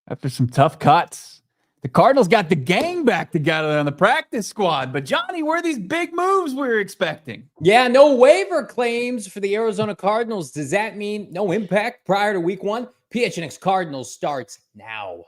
After some tough cuts, the Cardinals got the gang back together on the practice squad. But Johnny, where are these big moves we were expecting? Yeah, no waiver claims for the Arizona Cardinals. Does that mean no impact prior to week 1? PHNX Cardinals starts now.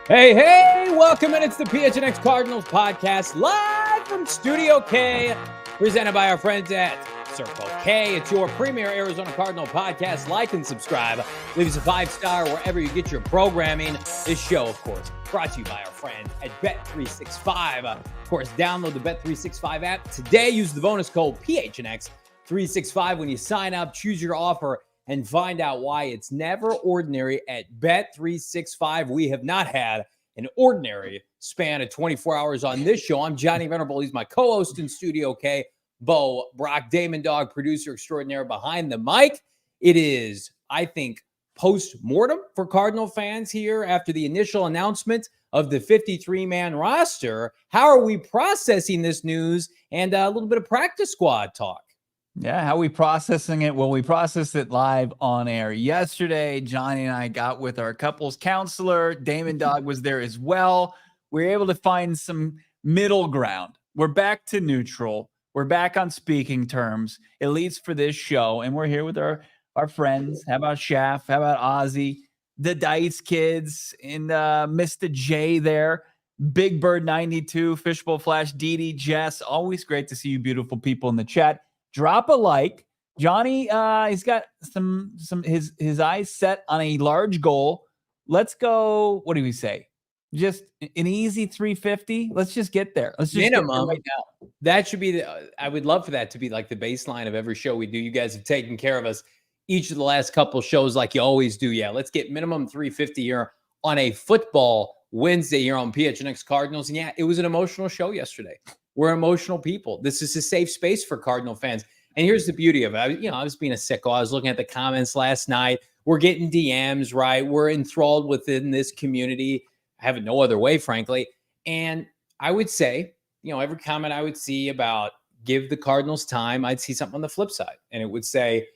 Hey, welcome in. It's the PHNX Cardinals podcast live from Studio K, presented by our friends at Circle K. It's your premier Arizona Cardinal podcast. Like and subscribe. Leave us a 5-star wherever you get your programming. This show, of course, brought to you by our friends at Bet365. Of course, download the Bet365 app today. Use the bonus code PHNX365 when you sign up. Choose your offer and find out why it's never ordinary at Bet365. We have not had an ordinary span of 24 hours on this show. I'm Johnny Venerable. He's my co-host in Studio K. Bo, Brack, Damon, Dawg, producer extraordinaire behind the mic. It is, I think, post-mortem for Cardinal fans here after the initial announcement of the 53-man roster. How are we processing this news? And a little bit of practice squad talk. Yeah, how are we processing it? Well, we processed it live on air yesterday. Johnny and I got with our couples counselor. Damon Dawg was there as well. We were able to find some middle ground. We're back to neutral. We're back on speaking terms, at least for this show. And we're here with our friends. How about Shaft? How about Ozzy? The Dice Kids and Mr. J there. Big Bird 92, Fishbowl Flash, Dee Jess. Always great to see you beautiful people in the chat. Drop a like. Johnny, he's got some his eyes set on a large goal. Let's go. What do we say? Just an easy 350. Let's just get there. Let's just minimum get there right now. That should be I would love for that to be like the baseline of every show we do. You guys have taken care of us each of the last couple shows like you always do. Yeah, let's get minimum 350 here on a football Wednesday here on PHNX Cardinals. And yeah, it was an emotional show yesterday. We're emotional people. This is a safe space for Cardinal fans. And here's the beauty of it. I was being a sicko. I was looking at the comments last night. We're getting DMs, right? We're enthralled within this community. I have it no other way, frankly. And I would say, every comment I would see about give the Cardinals time, I'd see something on the flip side. And it would say,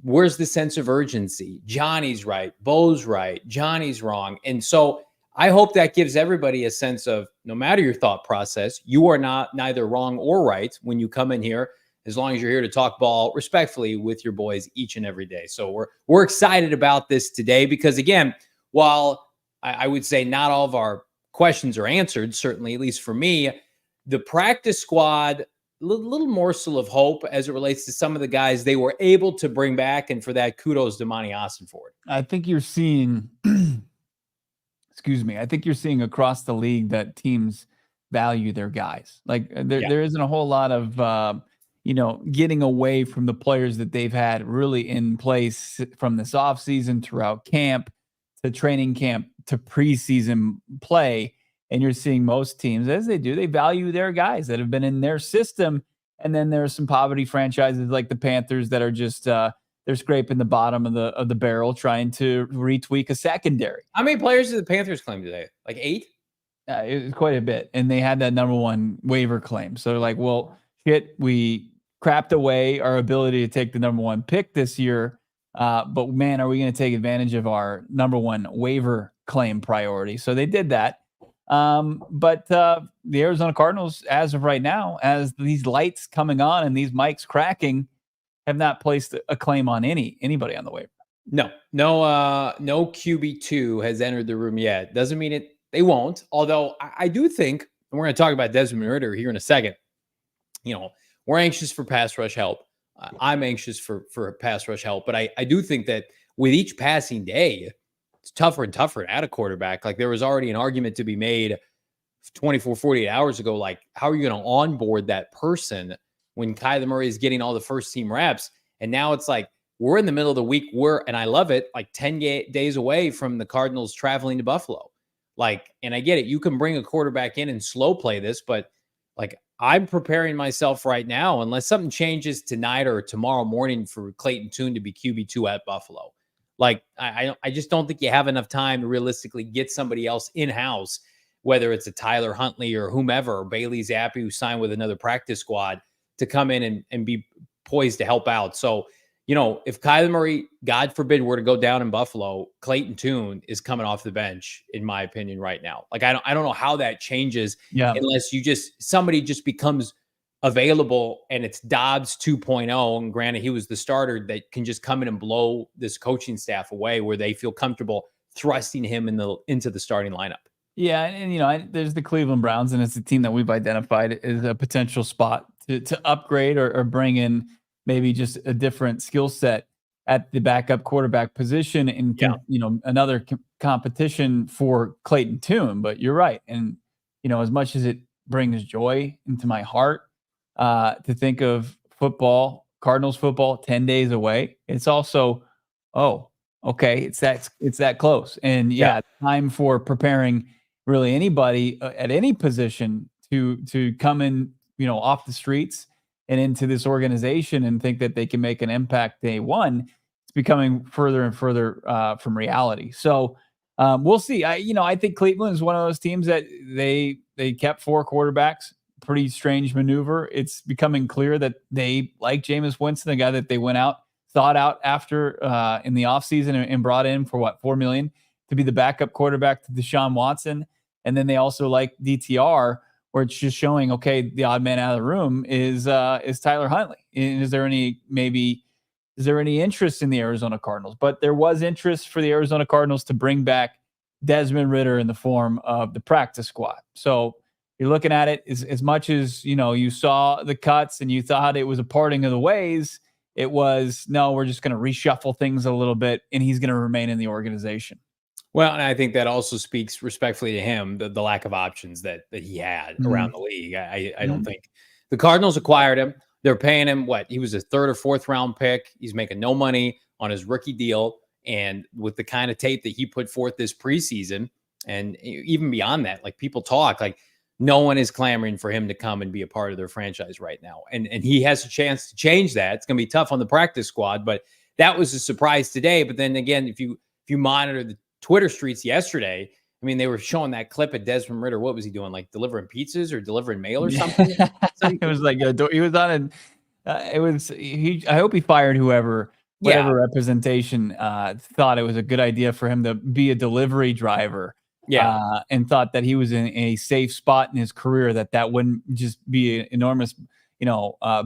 where's the sense of urgency? Johnny's right. Bo's right. Johnny's wrong. And so I hope that gives everybody a sense of no matter your thought process, you are neither wrong or right when you come in here, as long as you're here to talk ball respectfully with your boys each and every day. So we're excited about this today because, again, while I would say not all of our questions are answered, certainly, at least for me, the practice squad, little morsel of hope as it relates to some of the guys they were able to bring back. And for that, kudos to Monti Ossenfort. I think you're seeing... I think you're seeing across the league that teams value their guys. Like there isn't a whole lot of, getting away from the players that they've had really in place from this offseason throughout camp to training camp to preseason play. And you're seeing most teams, as they do, they value their guys that have been in their system. And then there's some poverty franchises like the Panthers that are just they're scraping the bottom of the barrel, trying to retweak a secondary. How many players did the Panthers claim today? Like 8? It was quite a bit, and they had that number 1 waiver claim. So they're like, well, shit, we crapped away our ability to take the number 1 pick this year. But man, are we going to take advantage of our number 1 waiver claim priority? So they did that. But the Arizona Cardinals, as of right now, as these lights coming on and these mics cracking, have not placed a claim on anybody on the waiver. No QB2 has entered the room yet. Doesn't mean they won't. Although I do think, and we're going to talk about Desmond Ridder here in a second. We're anxious for pass rush help. I'm anxious for pass rush help, but I do think that with each passing day, it's tougher and tougher at a quarterback. Like there was already an argument to be made 24, 48 hours ago. Like, how are you going to onboard that person when Kyler Murray is getting all the first team reps? And now it's like we're in the middle of the week. And I love it, like 10 days away from the Cardinals traveling to Buffalo. Like, and I get it. You can bring a quarterback in and slow play this, but like, I'm preparing myself right now, unless something changes tonight or tomorrow morning, for Clayton Tune to be QB2 at Buffalo. Like, I just don't think you have enough time to realistically get somebody else in-house, whether it's a Tyler Huntley or whomever, or Bailey Zappi, who signed with another practice squad, to come in and be poised to help out. So, if Kyler Murray, God forbid, were to go down in Buffalo, Clayton Tune is coming off the bench, in my opinion, right now. Like, I don't know how that changes unless somebody just becomes available and it's Dobbs 2.0. And granted, he was the starter, that can just come in and blow this coaching staff away, where they feel comfortable thrusting him into the starting lineup. Yeah, and there's the Cleveland Browns, and it's a team that we've identified as a potential spot to upgrade or bring in maybe just a different skill set at the backup quarterback position, and another competition for Clayton Tune. But you're right, and as much as it brings joy into my heart to think of football, Cardinals football, 10 days away, it's also, okay, it's that close, and time for preparing really anybody at any position to come in, off the streets and into this organization and think that they can make an impact day one. It's becoming further and further from reality. So we'll see. I think Cleveland is one of those teams that they kept 4 quarterbacks. Pretty strange maneuver. It's becoming clear that they like Jameis Winston, the guy that they thought out after in the offseason and brought in for $4 million to be the backup quarterback to Deshaun Watson. And then they also like DTR, where it's just showing, okay, the odd man out of the room is Tyler Huntley. And is there any interest in the Arizona Cardinals? But there was interest for the Arizona Cardinals to bring back Desmond Ridder in the form of the practice squad. So you're looking at it as much as, you saw the cuts and you thought it was a parting of the ways. It was, no, we're just going to reshuffle things a little bit, and he's going to remain in the organization. Well, and I think that also speaks respectfully to him, the lack of options that he had around the league. I don't think the Cardinals acquired him. They're paying him he was a 3rd or 4th round pick. He's making no money on his rookie deal. And with the kind of tape that he put forth this preseason, and even beyond that, like, people talk, like, no one is clamoring for him to come and be a part of their franchise right now. And he has a chance to change that. It's going to be tough on the practice squad, but that was a surprise today. But then again, if you monitor the Twitter streets yesterday, I mean, they were showing that clip of Desmond Ridder. What was he doing? Like, delivering pizzas or delivering mail or something? It was like he was on I hope he fired whatever representation thought it was a good idea for him to be a delivery driver. And thought that he was in a safe spot in his career, that wouldn't just be an enormous,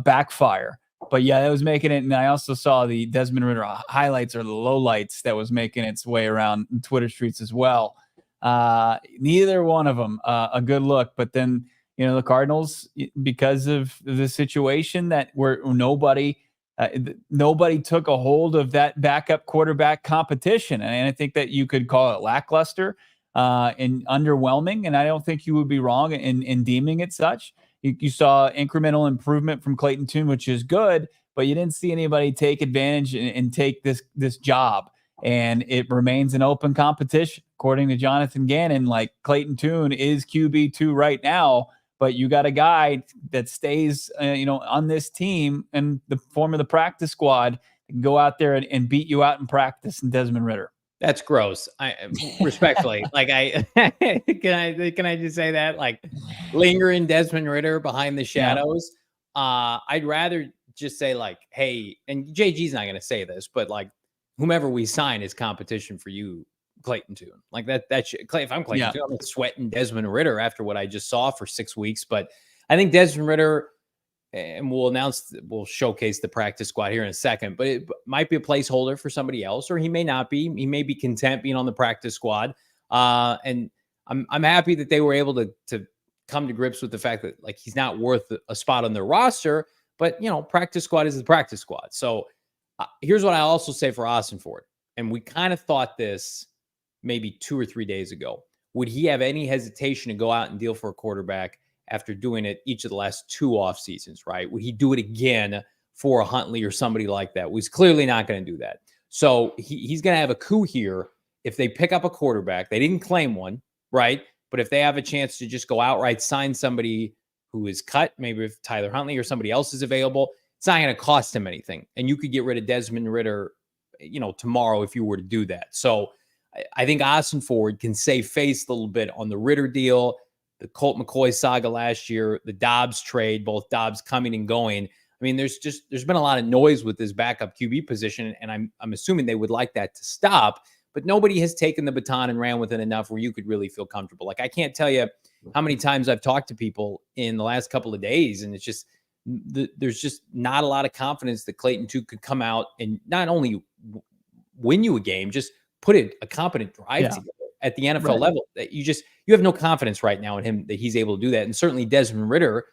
backfire. But that was making it. And I also saw the Desmond Ridder highlights, or the lowlights, that was making its way around Twitter streets as well. Neither one of them a good look. But then, the Cardinals, because of the situation where nobody took a hold of that backup quarterback competition. And I think that you could call it lackluster and underwhelming. And I don't think you would be wrong in deeming it such. You saw incremental improvement from Clayton Tune, which is good, but you didn't see anybody take advantage and take this job. And it remains an open competition. According to Jonathan Gannon, like, Clayton Tune is QB2 right now, but you got a guy that stays, on this team in the form of the practice squad, and go out there and beat you out in practice, in Desmond Ridder. That's gross. I respectfully, like, can I just say that, like, lingering Desmond Ridder behind the shadows. I'd rather just say, like, hey, and JG's not going to say this, but, like, whomever we sign is competition for you, Clayton Tune. Like, if I'm Clayton Tune, I'm not sweating Desmond Ridder after what I just saw for 6 weeks. But I think Desmond Ridder, and we'll showcase the practice squad here in a second, but it might be a placeholder for somebody else, or he may not be. He may be content being on the practice squad. And I'm happy that they were able to come to grips with the fact that, like, he's not worth a spot on their roster, but, practice squad is the practice squad. So here's what I also say for Ossenfort. And we kind of thought this maybe 2 or 3 days ago. Would he have any hesitation to go out and deal for a quarterback after doing it each of the last 2 off seasons, right? Would he do it again for a Huntley or somebody like that. He's clearly not going to do that. So he's going to have a coup here if they pick up a quarterback. They didn't claim one, right? But if they have a chance to just go outright sign somebody who is cut, maybe if Tyler Huntley or somebody else is available, it's not going to cost him anything. And you could get rid of Desmond Ridder, tomorrow if you were to do that. So I think Ossenfort can save face a little bit on the Ridder deal, the Colt McCoy saga last year, the Dobbs trade, both Dobbs coming and going. I mean, there's been a lot of noise with this backup QB position, and I'm assuming they would like that to stop, but nobody has taken the baton and ran with it enough where you could really feel comfortable. Like, I can't tell you how many times I've talked to people in the last couple of days, and it's just, there's just not a lot of confidence that Clayton Tune could come out and not only win you a game, just put a competent drive together at the NFL level. That you have no confidence right now in him that he's able to do that. And certainly Desmond Ridder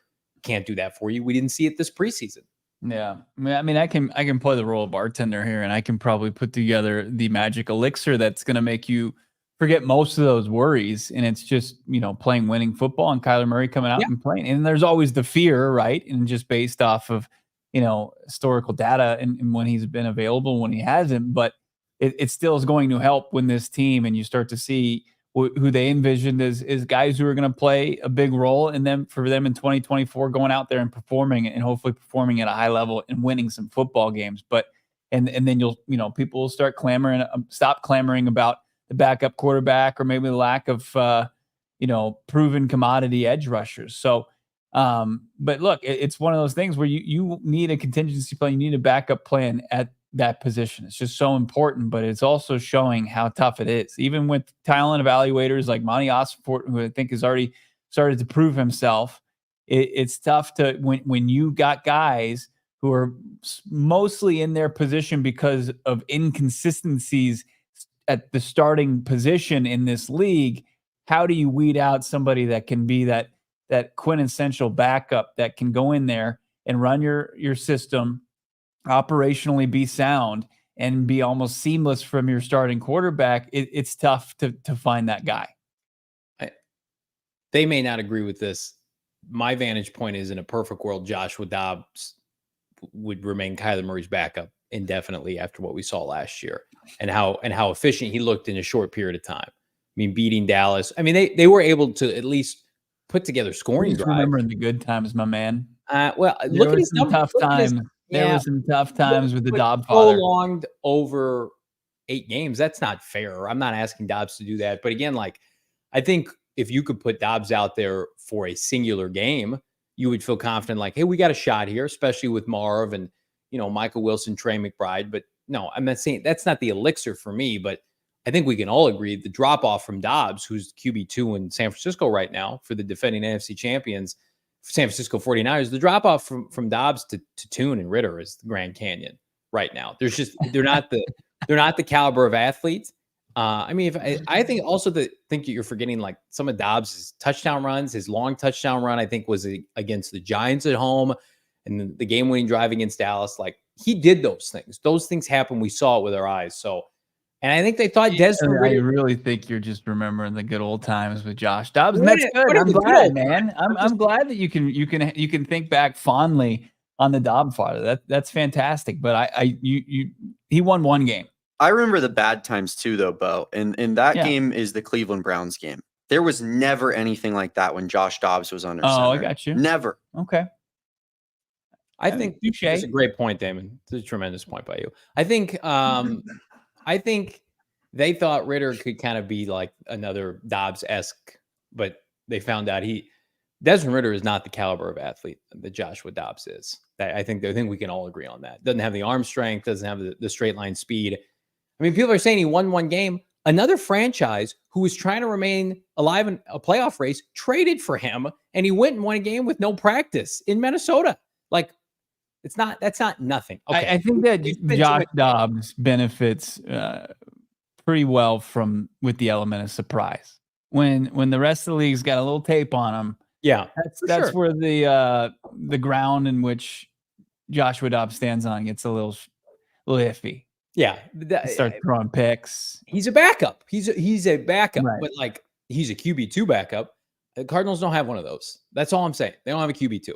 can't do that for you. We didn't see it this preseason. Yeah. I mean, I can play the role of bartender here, and I can probably put together the magic elixir that's going to make you forget most of those worries. And it's just, playing winning football and Kyler Murray coming out and playing. And there's always the fear, right? And just based off of, historical data and when he's been available, when he hasn't, but it still is going to help when this team, and you start to see who they envisioned as guys who are going to play a big role in them for them in 2024, going out there and performing, and hopefully performing at a high level and winning some football games. But and then people will start stop clamoring about the backup quarterback or maybe the lack of proven commodity edge rushers. So but look, it's one of those things where you need a contingency plan, you need a backup plan at that position. It's just so important, but it's also showing how tough it is. Even with talent evaluators like Monti Ossenfort, who I think has already started to prove himself, it's tough to when you got guys who are mostly in their position because of inconsistencies at the starting position in this league. How do you weed out somebody that can be that quintessential backup that can go in there and run your system, operationally be sound, and be almost seamless from your starting quarterback? It's tough to find that guy. They may not agree with this. My vantage point is, in a perfect world, Joshua Dobbs would remain Kyler Murray's backup indefinitely after what we saw last year and how efficient he looked in a short period of time. I mean, beating Dallas. I mean, they were able to at least put together scoring drives. Remembering the good times, my man. Look at his tough times. There were some tough times with the Dobbs father. Prolonged over 8 games. That's not fair. I'm not asking Dobbs to do that. But again, I think if you could put Dobbs out there for a singular game, you would feel confident, hey, we got a shot here, especially with Marv and, Michael Wilson, Trey McBride. But no, I'm not saying that's not the elixir for me, but I think we can all agree the drop off from Dobbs, who's QB2 in San Francisco right now for the defending NFC champions, San Francisco 49ers, the drop off from Dobbs to Tune and Ridder is the Grand Canyon right now. They're not the caliber of athletes. I mean, I think also think you're forgetting some of Dobbs' touchdown runs. His long touchdown run, I think, was against the Giants at home, and the game-winning drive against Dallas. He did those things. Those things happen. We saw it with our eyes. So, and I think they thought Desmond Ridder. I really think you're just remembering the good old times with Josh Dobbs. And that's good. I'm glad, man. I'm glad that you can think back fondly on the Dobbs father. That's fantastic. But he won one game. I remember the bad times too, though, Bo. And that game is the Cleveland Browns game. There was never anything like that when Josh Dobbs was under center. I got you. Never. Okay. I think that's a great point, Damon. It's a tremendous point by you. I think they thought Ridder could kind of be like another Dobbs-esque, but they found out Desmond Ridder is not the caliber of athlete that Joshua Dobbs is. I think we can all agree on that. Doesn't have the arm strength, doesn't have the straight line speed. I mean, people are saying he won one game. Another franchise who was trying to remain alive in a playoff race traded for him, and he went and won a game with no practice in Minnesota. That's not nothing. Okay. I think that Josh Dobbs benefits pretty well with the element of surprise. When the rest of the league's got a little tape on him, that's where the ground in which Joshua Dobbs stands on gets a little iffy. Yeah, start throwing picks. He's a backup. He's a backup, right. But he's a QB2 backup. The Cardinals don't have one of those. That's all I'm saying. They don't have a QB2.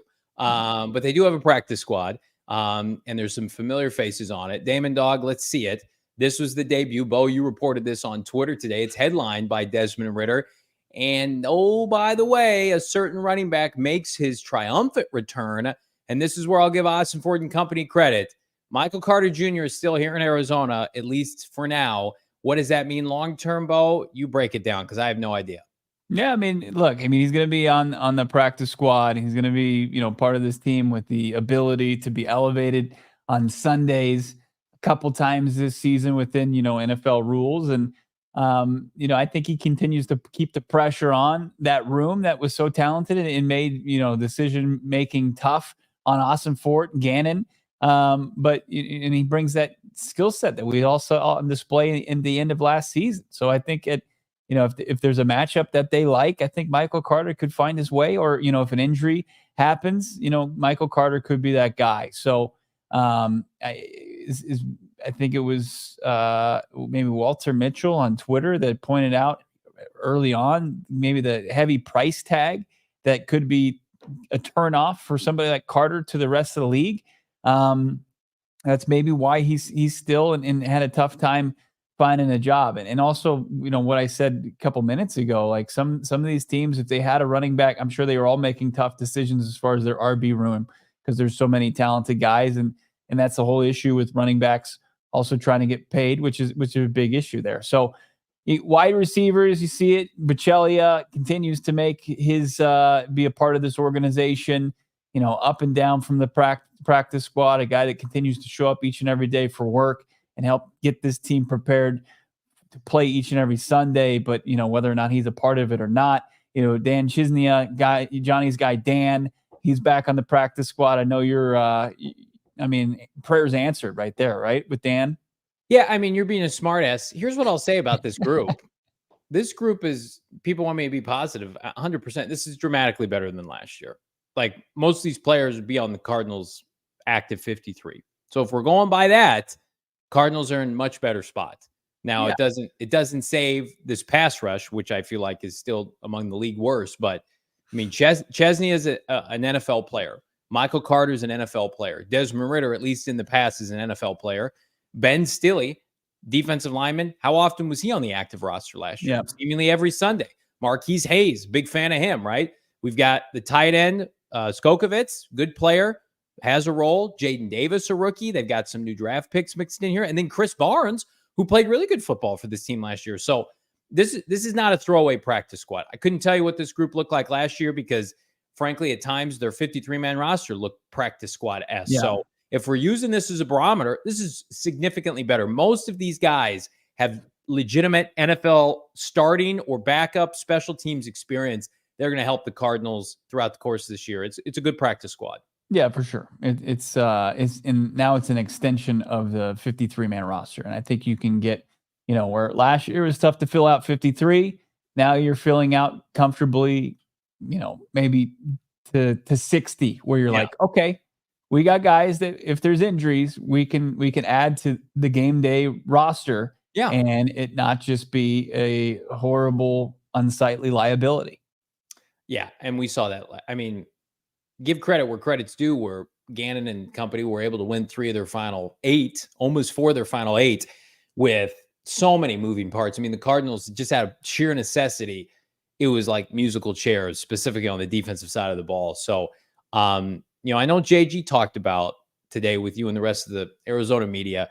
But they do have a practice squad. And there's some familiar faces on it. Damon, Dawg, let's see it. This was the debut. Bo, you reported this on Twitter today. It's headlined by Desmond Ridder. And oh, by the way, a certain running back makes his triumphant return. And this is where I'll give Ossenfort and company credit. Michael Carter Jr. is still here in Arizona, at least for now. What does that mean long-term, Bo? You break it down because I have no idea. Yeah, I mean, look, I mean, he's going to be on the practice squad. He's going to be, part of this team with the ability to be elevated on Sundays a couple times this season within, NFL rules. And, I think he continues to keep the pressure on that room that was so talented and made, decision making tough on Ossenfort and Gannon. But he brings that skill set that we also saw on display in the end of last season. So I think if there's a matchup that they like, I think Michael Carter could find his way, or, if an injury happens, Michael Carter could be that guy. So I think it was maybe Walter Mitchell on Twitter that pointed out early on, maybe the heavy price tag that could be a turn off for somebody like Carter to the rest of the league. That's maybe why he's still and had a tough time finding a job. And also, what I said a couple minutes ago, like some of these teams, if they had a running back, I'm sure they were all making tough decisions as far as their RB room, because there's so many talented guys. And that's the whole issue with running backs also trying to get paid, which is a big issue there. So wide receivers, you see it. Bachelia continues to make his be a part of this organization, up and down from the practice squad, a guy that continues to show up each and every day for work and help get this team prepared to play each and every Sunday. But, whether or not he's a part of it or not, Dan Chisnia, Johnny's guy, Dan, he's back on the practice squad. I know you're, prayers answered right there, right? With Dan. Yeah. I mean, you're being a smart ass. Here's what I'll say about this group. This group is, people want me to be positive 100%. This is dramatically better than last year. Like, most of these players would be on the Cardinals active 53. So if we're going by that, Cardinals are in much better spot. Now, yeah. It doesn't save this pass rush, which I feel like is still among the league worst. But I mean, Chesney is an NFL player. Michael Carter's an NFL player. Desmond Ridder, at least in the past, is an NFL player. Ben Stille, defensive lineman. How often was he on the active roster last year? Yeah. Seemingly every Sunday. Marquise Hayes, big fan of him, right? We've got the tight end, Skokovitz, good player, has a role. Jaden Davis, a rookie. They've got some new draft picks mixed in here. And then Chris Barnes, who played really good football for this team last year. So this is not a throwaway practice squad. I couldn't tell you what this group looked like last year because, frankly, at times their 53-man roster looked practice squad-esque. Yeah. So if we're using this as a barometer, this is significantly better. Most of these guys have legitimate NFL starting or backup special teams experience. They're going to help the Cardinals throughout the course of this year. It's a good practice squad. Yeah, for sure. It's now it's an extension of the 53-man roster, and I think you can get, where last year it was tough to fill out 53. Now you're filling out comfortably, maybe to 60, where you're like, okay, we got guys that if there's injuries, we can add to the game day roster, and it not just be a horrible, unsightly liability. Yeah, and we saw that. I mean, give credit where credit's due, where Gannon and company were able to win 3 of their final 8, almost 4 of their final 8, with so many moving parts. I mean, the Cardinals just had a sheer necessity. It was like musical chairs, specifically on the defensive side of the ball. So, I know JG talked about today with you and the rest of the Arizona media,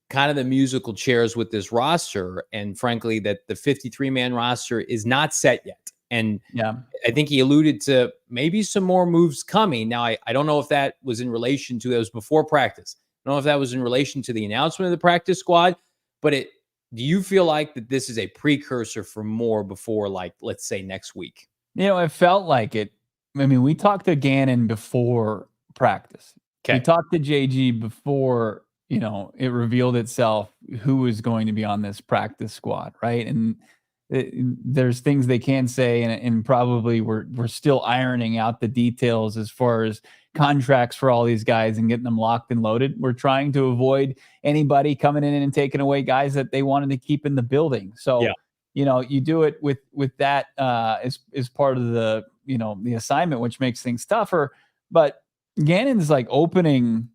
kind of the musical chairs with this roster. And frankly, that the 53-man roster is not set yet. And I think he alluded to maybe some more moves coming. Now, I don't know if that was in relation to, that was before practice. I don't know if that was in relation to the announcement of the practice squad, but do you feel like that this is a precursor for more before, like, let's say next week? It felt like it. I mean, we talked to Gannon before practice. Okay. We talked to JG before, it revealed itself who was going to be on this practice squad, right? And there's things they can say, and probably we're still ironing out the details as far as contracts for all these guys and getting them locked and loaded. We're trying to avoid anybody coming in and taking away guys that they wanted to keep in the building. So, you do it with that as part of the, the assignment, which makes things tougher. But Gannon's like opening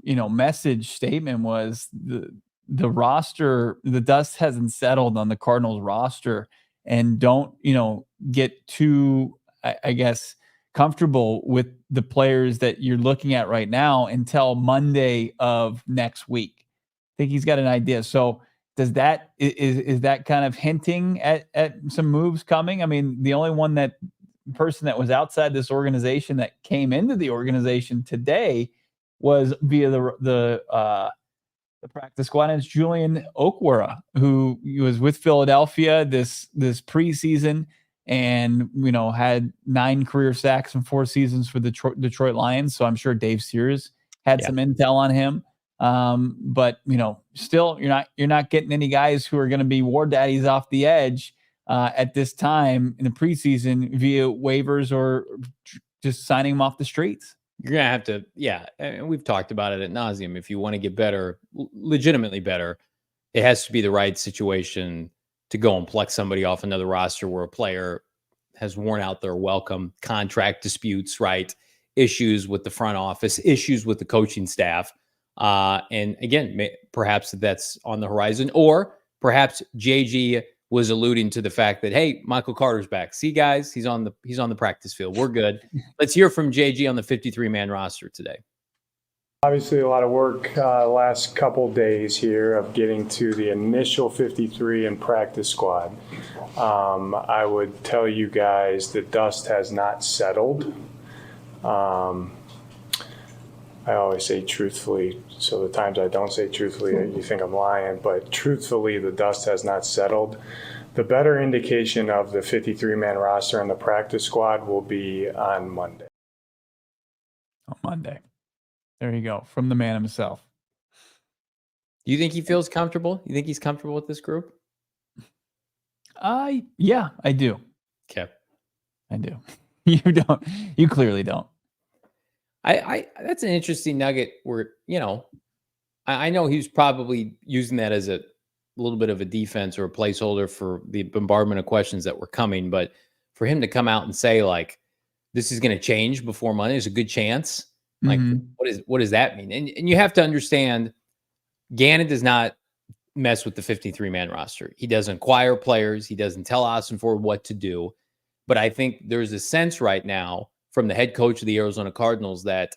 message statement was the roster, the dust hasn't settled on the Cardinals roster, and don't, get too, I guess, comfortable with the players that you're looking at right now until Monday of next week. I think he's got an idea. So is that kind of hinting at some moves coming? I mean, the only person that was outside this organization that came into the organization today was via the practice squad, and it's Julian Okwara, who was with Philadelphia this preseason, and had 9 career sacks in 4 seasons for the Detroit Lions. So I'm sure Dave Sears had some intel on him. But still, you're not getting any guys who are going to be war daddies off the edge at this time in the preseason via waivers or just signing them off the streets. You're going to have to, and we've talked about it ad nauseum. If you want to get better, legitimately better, it has to be the right situation to go and pluck somebody off another roster where a player has worn out their welcome, contract disputes, right? Issues with the front office, issues with the coaching staff. And again, perhaps that's on the horizon, or perhaps JG was alluding to the fact that, hey, Michael Carter's back. See, guys, he's on the practice field. We're good. Let's hear from JG on the 53-man roster today. Obviously, a lot of work last couple days here of getting to the initial 53 in practice squad. I would tell you guys the dust has not settled. I always say truthfully, so the times I don't say truthfully, you think I'm lying, but truthfully, the dust has not settled. The better indication of the 53-man roster and the practice squad will be on Monday. On Monday. There you go, from the man himself. Do you think he feels comfortable? You think he's comfortable with this group? Yeah, I do. Okay. I do. You don't. You clearly don't. I that's an interesting nugget where, I know he was probably using that as a little bit of a defense or a placeholder for the bombardment of questions that were coming. But for him to come out and say, like, this is going to change before Monday, there's a good chance. Like, what does that mean? And you have to understand, Gannon does not mess with the 53-man roster. He doesn't acquire players. He doesn't tell Ossenfort what to do. But I think there's a sense right now from the head coach of the Arizona Cardinals that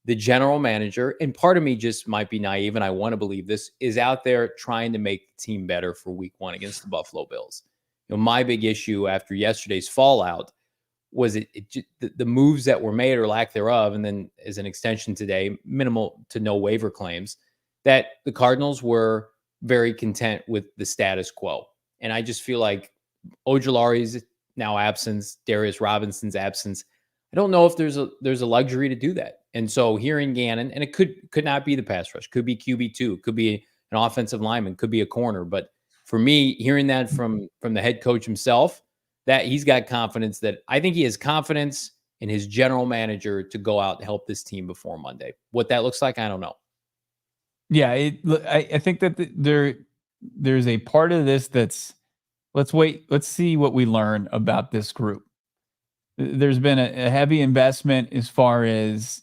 the general manager, and part of me just might be naive, and I want to believe this, is out there trying to make the team better for week 1 against the Buffalo Bills. My big issue after yesterday's fallout was the moves that were made or lack thereof, and then as an extension today, minimal to no waiver claims, that the Cardinals were very content with the status quo. And I just feel like Ojulari's now absence, Darius Robinson's absence, I don't know if there's a luxury to do that. And so hearing Gannon, and it could not be the pass rush, could be QB2, could be an offensive lineman, could be a corner. But for me, hearing that from the head coach himself, that he's got confidence, that I think he has confidence in his general manager to go out and help this team before Monday. What that looks like, I don't know. Yeah, I think that there's a part of this that's, let's wait, let's see what we learn about this group. There's been a heavy investment as far as,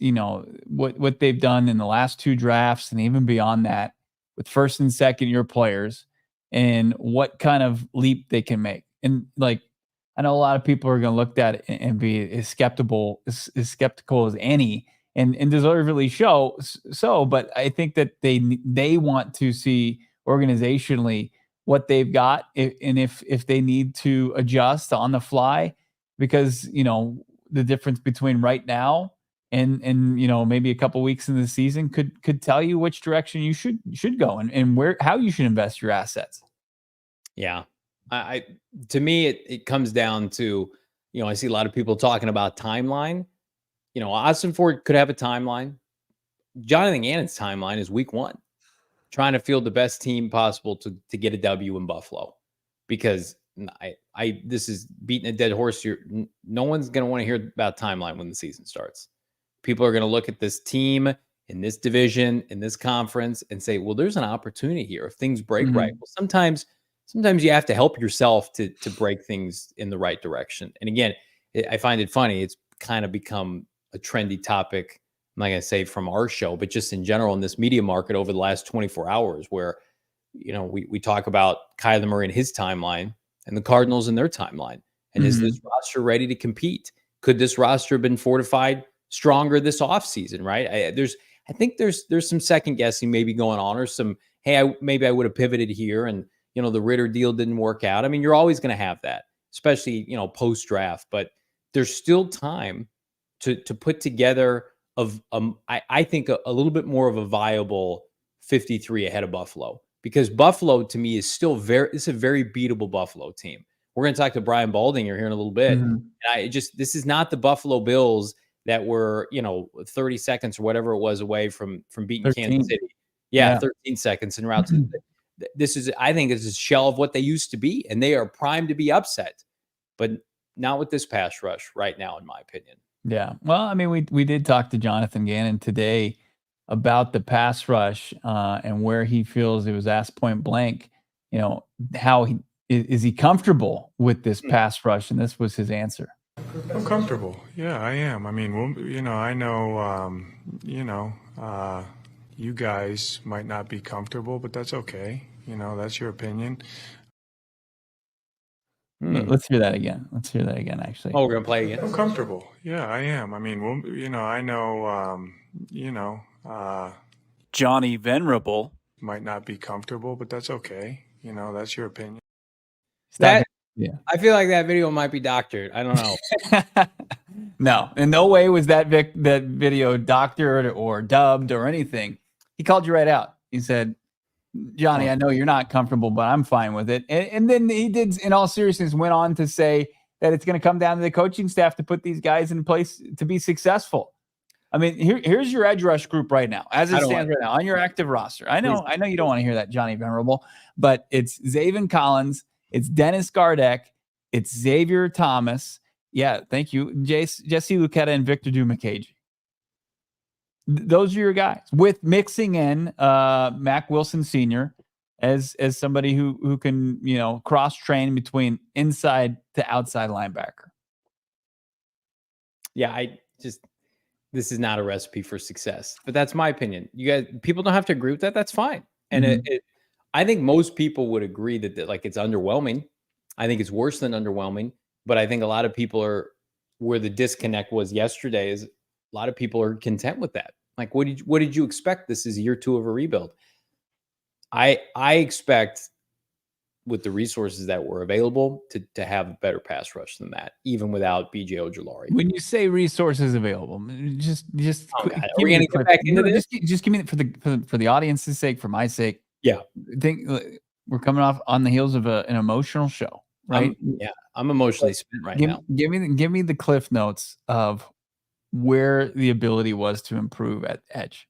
what they've done in the last 2 drafts and even beyond that with first and second year players and what kind of leap they can make. And like, I know a lot of people are going to look at it and be as skeptical as any, and deservedly so. But I think that they want to see organizationally what they've got, and if they need to adjust on the fly, because the difference between right now and maybe a couple weeks in the season could tell you which direction you should go and how you should invest your assets. Yeah. To me, it comes down to, I see a lot of people talking about timeline. Ossenfort could have a timeline. Jonathan Gannon's timeline is week 1, trying to field the best team possible to get a W in Buffalo, because this is beating a dead horse here. No one's going to want to hear about timeline when the season starts. People are going to look at this team in this division, in this conference, and say, well, there's an opportunity here if things break right. Well, sometimes you have to help yourself to break things in the right direction. And again, I find it funny. It's kind of become a trendy topic not going to say from our show, but just in general in this media market over the last 24 hours where, we talk about Kyler Murray and his timeline and the Cardinals and their timeline. And is this roster ready to compete? Could this roster have been fortified stronger this offseason, right? I think there's some second guessing maybe going on, or some, hey, maybe I would have pivoted here, and the Ritter deal didn't work out. I mean, you're always going to have that, especially post draft, but there's still time to put together I think a little bit more of a viable 53 ahead of Buffalo, because Buffalo to me is still it's a very beatable Buffalo team. We're going to talk to Brian Balding here in a little bit. And this is not the Buffalo Bills that were, 30 seconds or whatever it was away from beating 13. Kansas City. Yeah, 13 seconds en route to I think this is a shell of what they used to be, and they are primed to be upset, but not with this pass rush right now, in my opinion. Yeah. Well, I mean, we did talk to Jonathan Gannon today about the pass rush and where he feels. It was asked point blank, how is he comfortable with this pass rush? And this was his answer. I'm comfortable. Yeah, I am. I mean, I know, you guys might not be comfortable, but that's okay. That's your opinion. Let's hear that again. Actually. Oh, we're going to play again. I'm comfortable. Yeah, I am. I mean, I know, Johnny Venerable might not be comfortable, but that's okay. That's your opinion. I feel like that video might be doctored. I don't know. No, in no way was that video doctored or dubbed or anything. He called you right out. He said, Johnny, I know you're not comfortable, but I'm fine with it. And then he did, in all seriousness, went on to say that it's going to come down to the coaching staff to put these guys in place to be successful. I mean, here's your edge rush group right now, as it stands right now on your active roster. I know you don't want to hear that, Johnny Venerable, but it's Zaven Collins, it's Dennis Gardeck, it's Xavier Thomas. Yeah, thank you, Jesse Lucchetta and Victor Dumakage. Those are your guys, with mixing in Mac Wilson Sr. as somebody who can cross train between inside to outside linebacker. Yeah, this is not a recipe for success, but that's my opinion. You guys, people don't have to agree with that. That's fine. And I think most people would agree that it's underwhelming. I think it's worse than underwhelming, but I think a lot of people are where the disconnect was yesterday is a lot of people are content with that. Like, what did you expect? This is year 2 of a rebuild. I expect, with the resources that were available, to have a better pass rush than that, even without B.J. Ojulari. When you say resources available, just are we going to get back into this? Just give me for the audience's sake, for my sake. Yeah, I think we're coming off on the heels of an emotional show, right? I'm emotionally spent right now. Give me the cliff notes of where the ability was to improve at edge.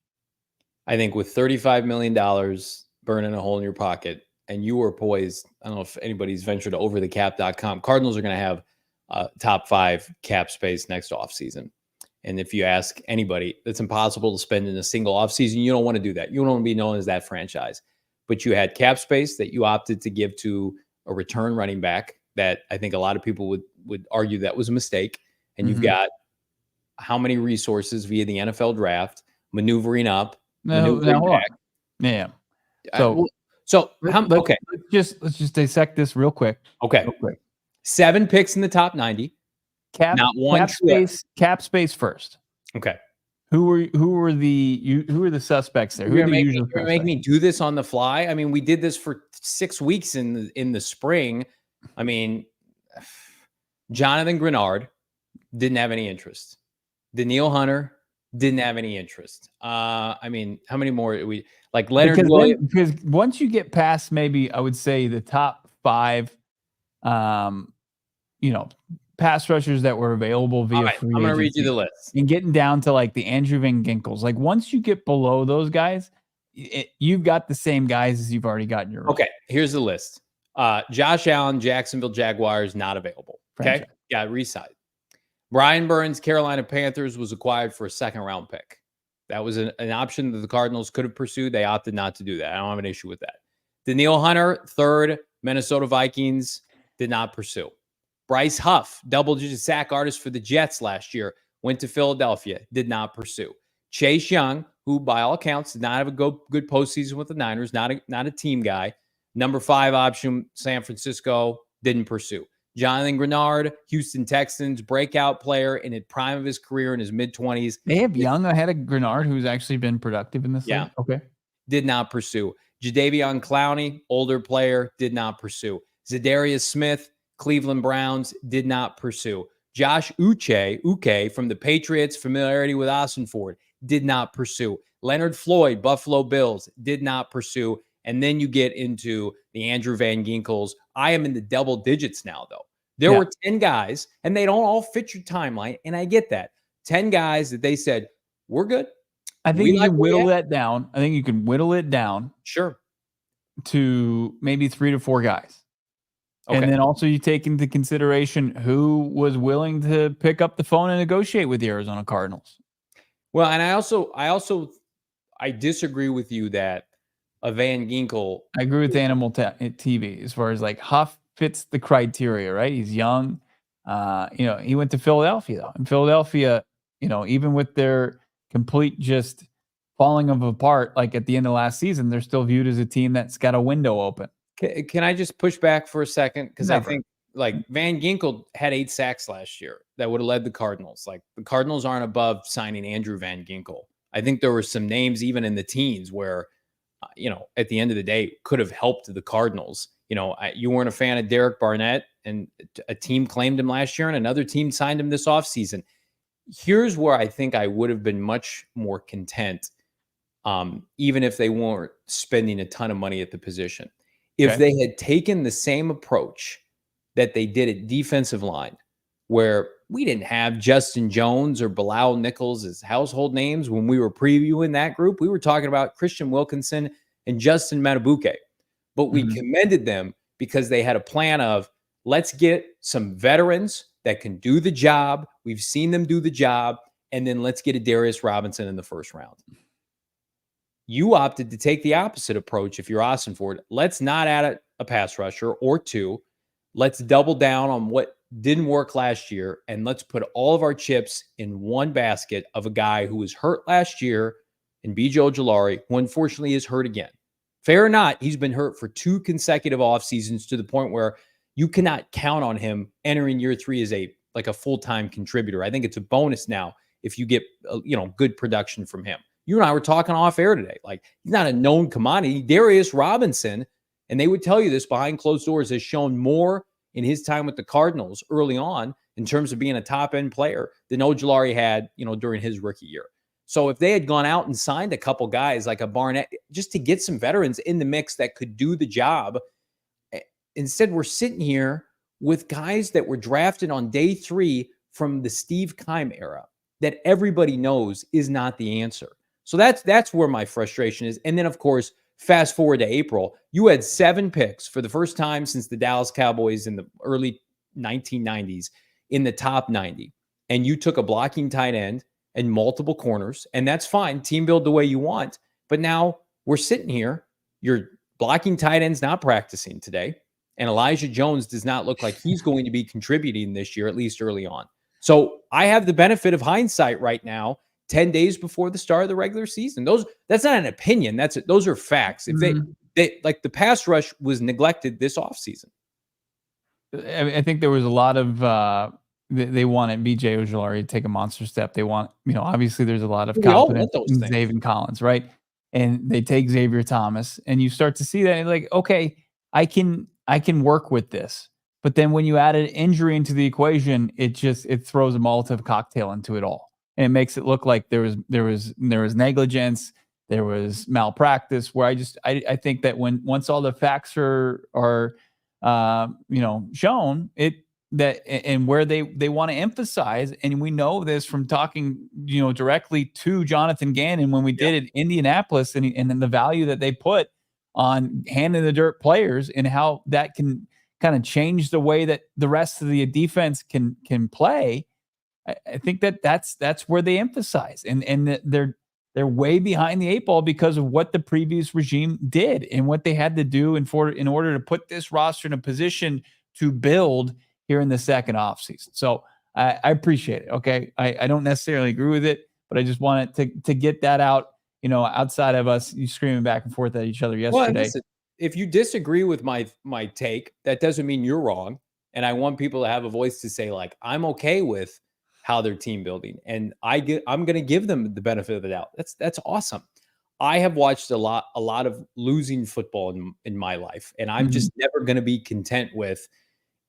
I think with $35 million burning a hole in your pocket, and you were poised, I don't know if anybody's ventured to overthecap.com. Cardinals are going to have top 5 cap space next offseason. And if you ask anybody, it's impossible to spend in a single offseason. You don't want to do that. You don't want to be known as that franchise. But you had cap space that you opted to give to a return running back that I think a lot of people would argue that was a mistake. And you've got how many resources via the NFL draft, maneuvering up, maneuvering back. Yeah. Okay. Let's just dissect this real quick. Okay. 7 picks in the top 90. Cap space first. Okay. Who were the suspects there? You're making me do this on the fly. I mean, we did this for 6 weeks in the spring. I mean, Jonathan Grenard didn't have any interest. Daniil Hunter didn't have any interest. I mean, how many more we like Leonard Williams? Because once you get past maybe I would say the top 5, pass rushers that were available via free I'm going to read you the list. And getting down to like the Andrew Van Ginkels. Like once you get below those guys, you've got the same guys as you've already got in your room. Okay, here's the list. Josh Allen, Jacksonville Jaguars, not available. Okay, got re-signed. Brian Burns, Carolina Panthers, was acquired for a 2nd-round pick. That was an option that the Cardinals could have pursued. They opted not to do that. I don't have an issue with that. Daniil Hunter, 3rd, Minnesota Vikings, did not pursue. Bryce Huff, double-digit sack artist for the Jets last year, went to Philadelphia, did not pursue. Chase Young, who by all accounts did not have a good postseason with the Niners, not a team guy. Number 5 option, San Francisco, didn't pursue. Jonathan Grenard, Houston Texans, breakout player in the prime of his career in his mid-20s. They have Young ahead of Grenard, who's actually been productive in this league. Okay. Did not pursue. Jadeveon Clowney, older player, did not pursue. Zadarius Smith, Cleveland Browns, did not pursue. Josh Uche from the Patriots, familiarity with Ossenfort, did not pursue. Leonard Floyd, Buffalo Bills, did not pursue. And then you get into the Andrew Van Ginkels. I am in the double digits now, though. There were 10 guys, and they don't all fit your timeline, and I get that. 10 guys that they said, we're good. I think you can whittle that down. I think you can whittle it down. Sure. To maybe 3 to 4 guys. Okay. And then also you take into consideration who was willing to pick up the phone and negotiate with the Arizona Cardinals. Well, and I disagree with you that a Van Ginkel. I agree with Animal TV as far as like Huff fits the criteria, right? He's young. He went to Philadelphia though. In Philadelphia, even with their complete just falling apart, like at the end of last season, they're still viewed as a team that's got a window open. Can I just push back for a second? Because I think like Van Ginkel had 8 sacks last year that would have led the Cardinals. Like the Cardinals aren't above signing Andrew Van Ginkel. I think there were some names even in the teens where, at the end of the day could have helped the Cardinals. You weren't a fan of Derek Barnett and a team claimed him last year and another team signed him this offseason. Here's where I think I would have been much more content, even if they weren't spending a ton of money at the position. If they had taken the same approach that they did at defensive line, where we didn't have Justin Jones or Bilal Nichols as household names when we were previewing that group, we were talking about Christian Wilkinson and Justin Matabuke. But we commended them because they had a plan of, let's get some veterans that can do the job. We've seen them do the job. And then let's get a Darius Robinson in the first round. You opted to take the opposite approach. If you're Ossenfort, let's not add a pass rusher or 2. Let's double down on what didn't work last year. And let's put all of our chips in one basket of a guy who was hurt last year in B.J. Ojulari, who unfortunately is hurt again. Fair or not, he's been hurt for 2 consecutive off seasons to the point where you cannot count on him entering year 3 as a full-time contributor. I think it's a bonus now if you get good production from him. You and I were talking off air today. Like, he's not a known commodity. Darius Robinson, and they would tell you this behind closed doors, has shown more in his time with the Cardinals early on in terms of being a top-end player than Ojulari had, during his rookie year. So if they had gone out and signed a couple guys like a Barnett, just to get some veterans in the mix that could do the job, instead we're sitting here with guys that were drafted on day 3 from the Steve Keim era that everybody knows is not the answer. So that's where my frustration is. And then, of course, fast forward to April, you had 7 picks for the first time since the Dallas Cowboys in the early 1990s in the top 90. And you took a blocking tight end and multiple corners, and that's fine. Team build the way you want. But now we're sitting here. Your blocking tight end's not practicing today, and Elijah Jones does not look like he's going to be contributing this year, at least early on. So I have the benefit of hindsight right now, 10 days before the start of the regular season. That's not an opinion. Those are facts. If they like, the pass rush was neglected this offseason. I think there was a lot of they wanted B.J. Ojulari to take a monster step. They want, obviously there's a lot of confidence in Zaven Collins, right? And they take Xavier Thomas, and you start to see that, and like, okay, I can work with this. But then when you add an injury into the equation, it throws a Molotov cocktail into it all. And it makes it look like there was negligence, there was malpractice, where I think that once all the facts are shown, and where they want to emphasize, and we know this from talking directly to Jonathan Gannon when we did it in Indianapolis, and then the value that they put on hand in the dirt players and how that can kind of change the way that the rest of the defense can play. I think that's where they emphasize, and they're way behind the 8 ball because of what the previous regime did and what they had to do in order to put this roster in a position to build here in the second offseason. So I appreciate it. Okay, I don't necessarily agree with it, but I just wanted to get that out, outside of us screaming back and forth at each other yesterday. Well, listen, if you disagree with my take, that doesn't mean you're wrong. And I want people to have a voice to say, like, I'm okay with how they're team building, and I'm going to give them the benefit of the doubt. That's awesome. I have watched a lot of losing football in my life, and I'm just never going to be content with,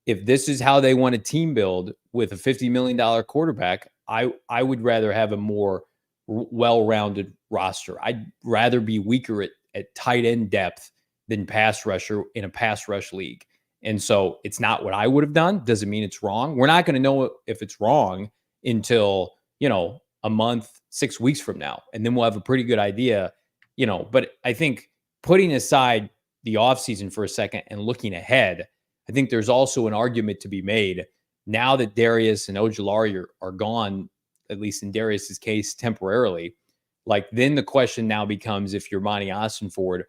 if this is how they want to team build with a $50 million quarterback. I would rather have a more well-rounded roster. I'd rather be weaker at tight end depth than pass rusher in a pass rush league. And so it's not what I would have done. Doesn't mean it's wrong. We're not going to know if it's wrong until, a month, 6 weeks from now. And then we'll have a pretty good idea, but I think, putting aside the offseason for a second and looking ahead, I think there's also an argument to be made now that Darius and Ojulari are gone, at least in Darius's case temporarily. Like, then the question now becomes, if you're Monti Ossenfort,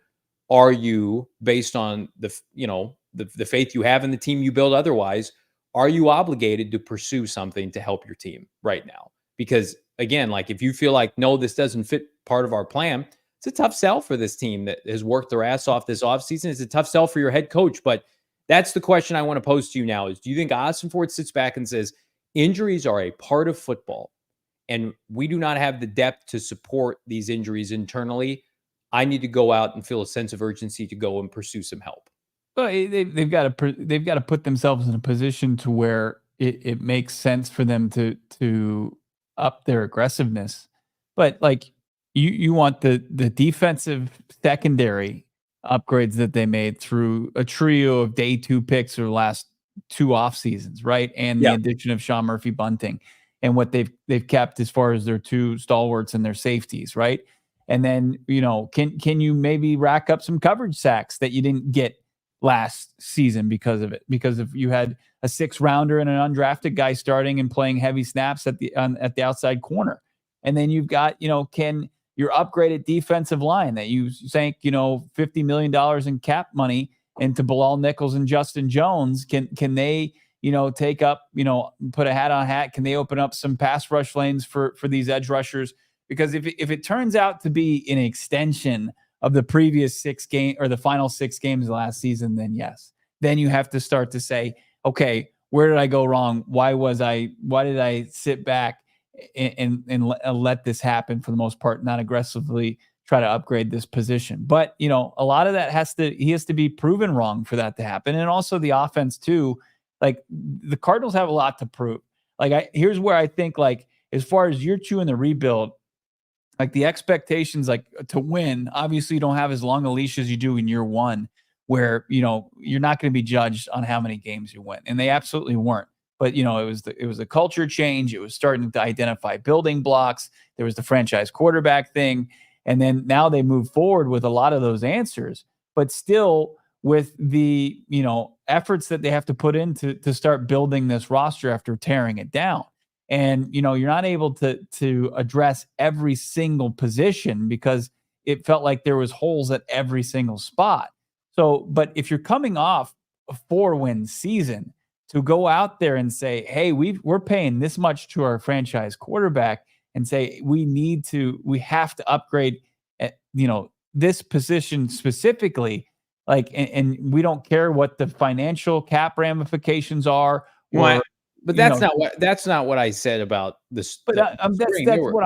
are you, based on the faith you have in the team you build otherwise, are you obligated to pursue something to help your team right now? Because again, like, if you feel like, no, this doesn't fit part of our plan, it's a tough sell for this team that has worked their ass off this offseason. It's a tough sell for your head coach. But that's the question I want to pose to you now is, do you think Ossenfort sits back and says, injuries are a part of football, and we do not have the depth to support these injuries internally? I need to go out and feel a sense of urgency to go and pursue some help. Well, they've got to put themselves in a position to where it makes sense for them to up their aggressiveness. But like, you want the defensive secondary upgrades that they made through a trio of day 2 picks or the last 2 off seasons, right? And the addition of Sean Murphy Bunting, and what they've kept as far as their 2 stalwarts and their safeties, right? And then, can you maybe rack up some coverage sacks that you didn't get last season because of it? Because if you had a 6th rounder and an undrafted guy starting and playing heavy snaps at the outside corner, and then you've got, can your upgraded defensive line that you sank, $50 million in cap money into Bilal Nichols and Justin Jones, can they, take up, put a hat on hat? Can they open up some pass rush lanes for these edge rushers? Because if it turns out to be an extension of the previous 6 game or the final 6 games of last season, then yes, then you have to start to say, okay, where did I go wrong? Why did I sit back and let this happen for the most part, not aggressively try to upgrade this position? But, a lot of that he has to be proven wrong for that to happen. And also the offense too, like, the Cardinals have a lot to prove. Like, here's where I think, like, as far as year 2 in the rebuild, like, the expectations, like, to win, obviously you don't have as long a leash as you do in year 1, where, you're not going to be judged on how many games you win. And they absolutely weren't. But, it was a culture change. It was starting to identify building blocks. There was the franchise quarterback thing. And then now they move forward with a lot of those answers, but still with the, efforts that they have to put in to start building this roster after tearing it down. And, you're not able to address every single position because it felt like there was holes at every single spot. So, but if you're coming off a 4-win season, to go out there and say, hey, we're paying this much to our franchise quarterback, and say we have to upgrade this position specifically, like, and we don't care what the financial cap ramifications are. But that's not what I said about this. But that's what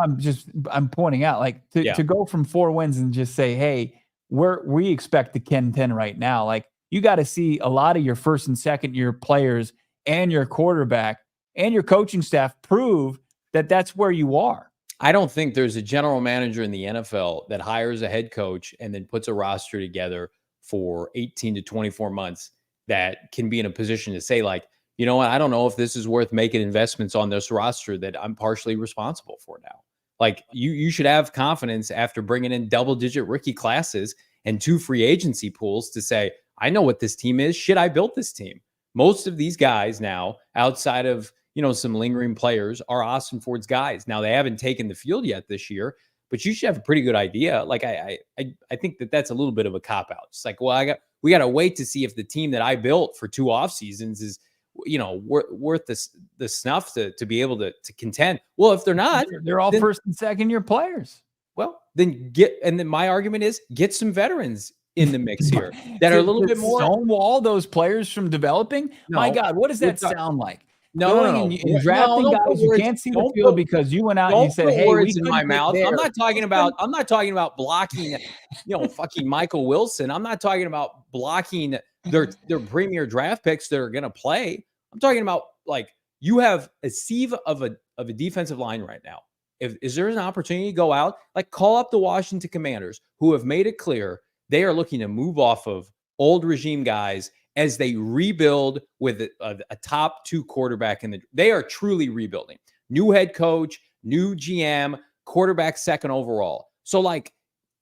I'm pointing out. Like, to go from 4 wins and just say, hey, we expect the Ken 10 right now. Like, you got to see a lot of your first and second year players and your quarterback and your coaching staff prove that that's where you are. I don't think there's a general manager in the NFL that hires a head coach and then puts a roster together for 18 to 24 months that can be in a position to say, like, you know what, I don't know if this is worth making investments on this roster that I'm partially responsible for now. Like, you should have confidence after bringing in double-digit rookie classes and 2 free agency pools to say, I know what this team is. Shit, I built this team. Most of these guys now, outside of, some lingering players, are Ossenfort's guys. Now, they haven't taken the field yet this year, but you should have a pretty good idea. Like, I think that's a little bit of a cop-out. It's like, well, we got to wait to see if the team that I built for 2 off seasons worth the snuff to be able to contend. Well, if they're not, they're all first and second year players. Well, then my argument is get some veterans in the mix here that are a little bit more. Stonewall those players from developing. No, my God, what does that sound like? No. And drafting guys you can't see the field because you went out and you said, "Hey, words in my mouth." I'm not talking about blocking, fucking Michael Wilson. I'm not talking about blocking their premier draft picks that are going to play. I'm talking about like you have a sieve of a defensive line right now. Is there an opportunity to go out, like call up the Washington Commanders, who have made it clear they are looking to move off of old regime guys as they rebuild with a top 2 quarterback they are truly rebuilding. New head coach, new GM, quarterback second overall. So like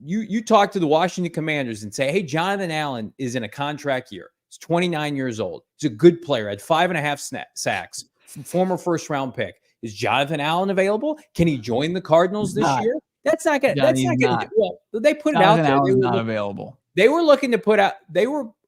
you talk to the Washington Commanders and say, hey, Jonathan Allen is in a contract year. He's 29 years old. He's a good player, had 5.5 sacks, former first round pick. Is Jonathan Allen available? Can he join the Cardinals this year? That's not going to. Well, they put it out there. Allen's not available. They were looking to put out.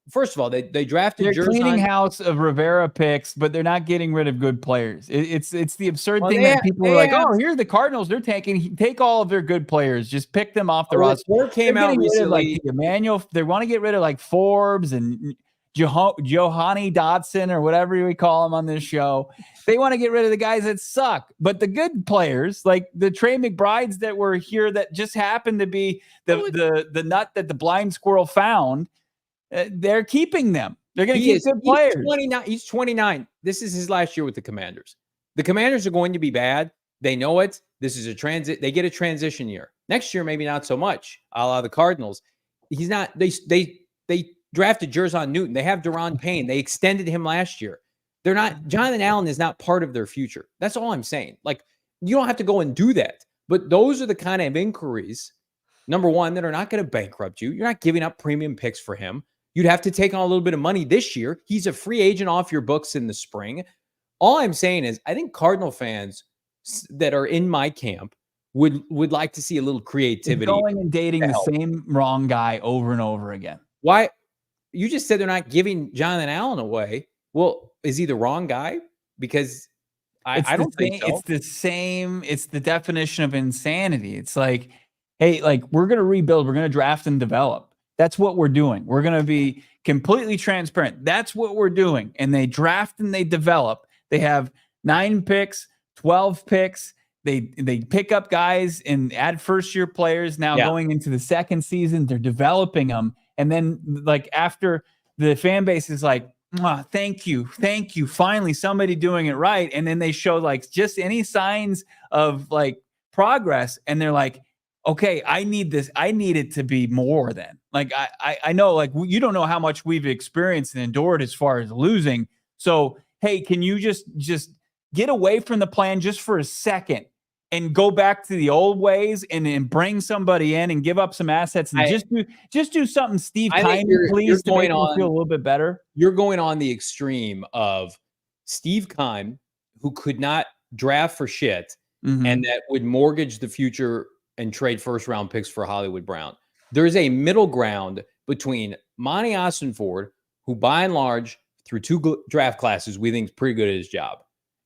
First of all, they drafted. They're cleaning house of Rivera picks, but they're not getting rid of good players. It's the absurd thing that people are like, oh, here are the Cardinals. They're take all of their good players, just pick them off the roster. Report came out recently. Like Emmanuel, they want to get rid of like Forbes and Johanny Dotson or whatever we call him on this show. They want to get rid of the guys that suck, but the good players, like the Trey McBrides that were here, that just happened to be the nut that the blind squirrel found. They're keeping them. They're going to keep good players. He's 29. This is his last year with the Commanders. The Commanders are going to be bad. They know it. This is a transit. They get a transition year. Next year, maybe not so much, a la the Cardinals. He's not. They drafted Jerzon Newton. They have Daron Payne. They extended him last year. They're not. Jonathan Allen is not part of their future. That's all I'm saying. Like, you don't have to go and do that. But those are the kind of inquiries, number one, that are not going to bankrupt you. You're not giving up premium picks for him. You'd have to take on a little bit of money this year. He's a free agent off your books in the spring. All I'm saying is I think Cardinal fans that are in my camp would like to see a little creativity. Going and dating the same wrong guy over and over again. Why? You just said they're not giving Jonathan Allen away. Well, is he the wrong guy? Because I don't think so. It's the same. It's the definition of insanity. It's like, hey, like we're going to rebuild. We're going to draft and develop. That's what we're doing. We're going to be completely transparent. That's what we're doing. And they draft and they develop. They have 9 picks, 12 picks. They pick up guys and add first-year players. Now going into the second season, they're developing them. And then like after the fan base is like, thank you. Finally, somebody doing it right. And then they show like just any signs of like progress. And they're like, okay, I need this. I need it to be more than like, I know like you don't know how much we've experienced and endured as far as losing. So, hey, can you just get away from the plan just for a second and go back to the old ways and bring somebody in and give up some assets and just do something, Steve Keim, please, to make them feel a little bit better. You're going on the extreme of Steve Keim, who could not draft for shit and that would mortgage the future and trade first-round picks for Hollywood Brown. There's a middle ground between Monti Ossenfort, who by and large, through 2 draft classes, we think is pretty good at his job.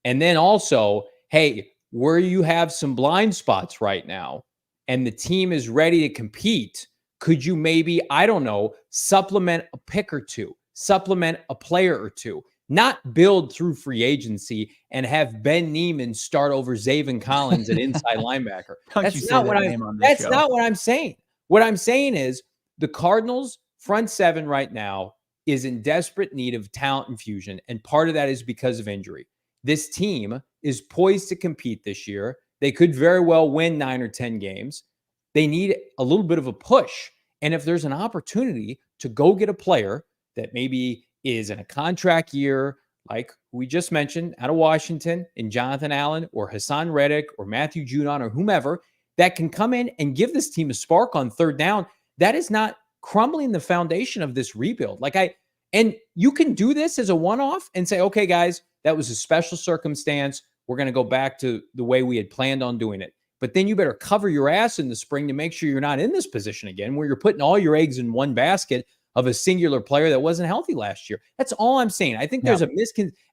And then also, hey, where you have some blind spots right now and the team is ready to compete, could you maybe, I don't know, supplement a pick or two, supplement a player or two, not build through free agency and have Ben Neiman start over Zaven Collins at inside linebacker. That's not what I'm saying. What I'm saying is the Cardinals front 7 right now is in desperate need of talent infusion. And part of that is because of injury. This team is poised to compete this year. They could very well win 9 or 10 games. They need a little bit of a push. And if there's an opportunity to go get a player that maybe is in a contract year, like we just mentioned, out of Washington, in Jonathan Allen or Haason Reddick or Matthew Judon or whomever, that can come in and give this team a spark on third down, that is not crumbling the foundation of this rebuild. And you can do this as a one-off and say, okay, guys, that was a special circumstance. We're going to go back to the way we had planned on doing it. But then you better cover your ass in the spring to make sure you're not in this position again, where you're putting all your eggs in one basket of a singular player that wasn't healthy last year. That's all I'm saying. I think there's a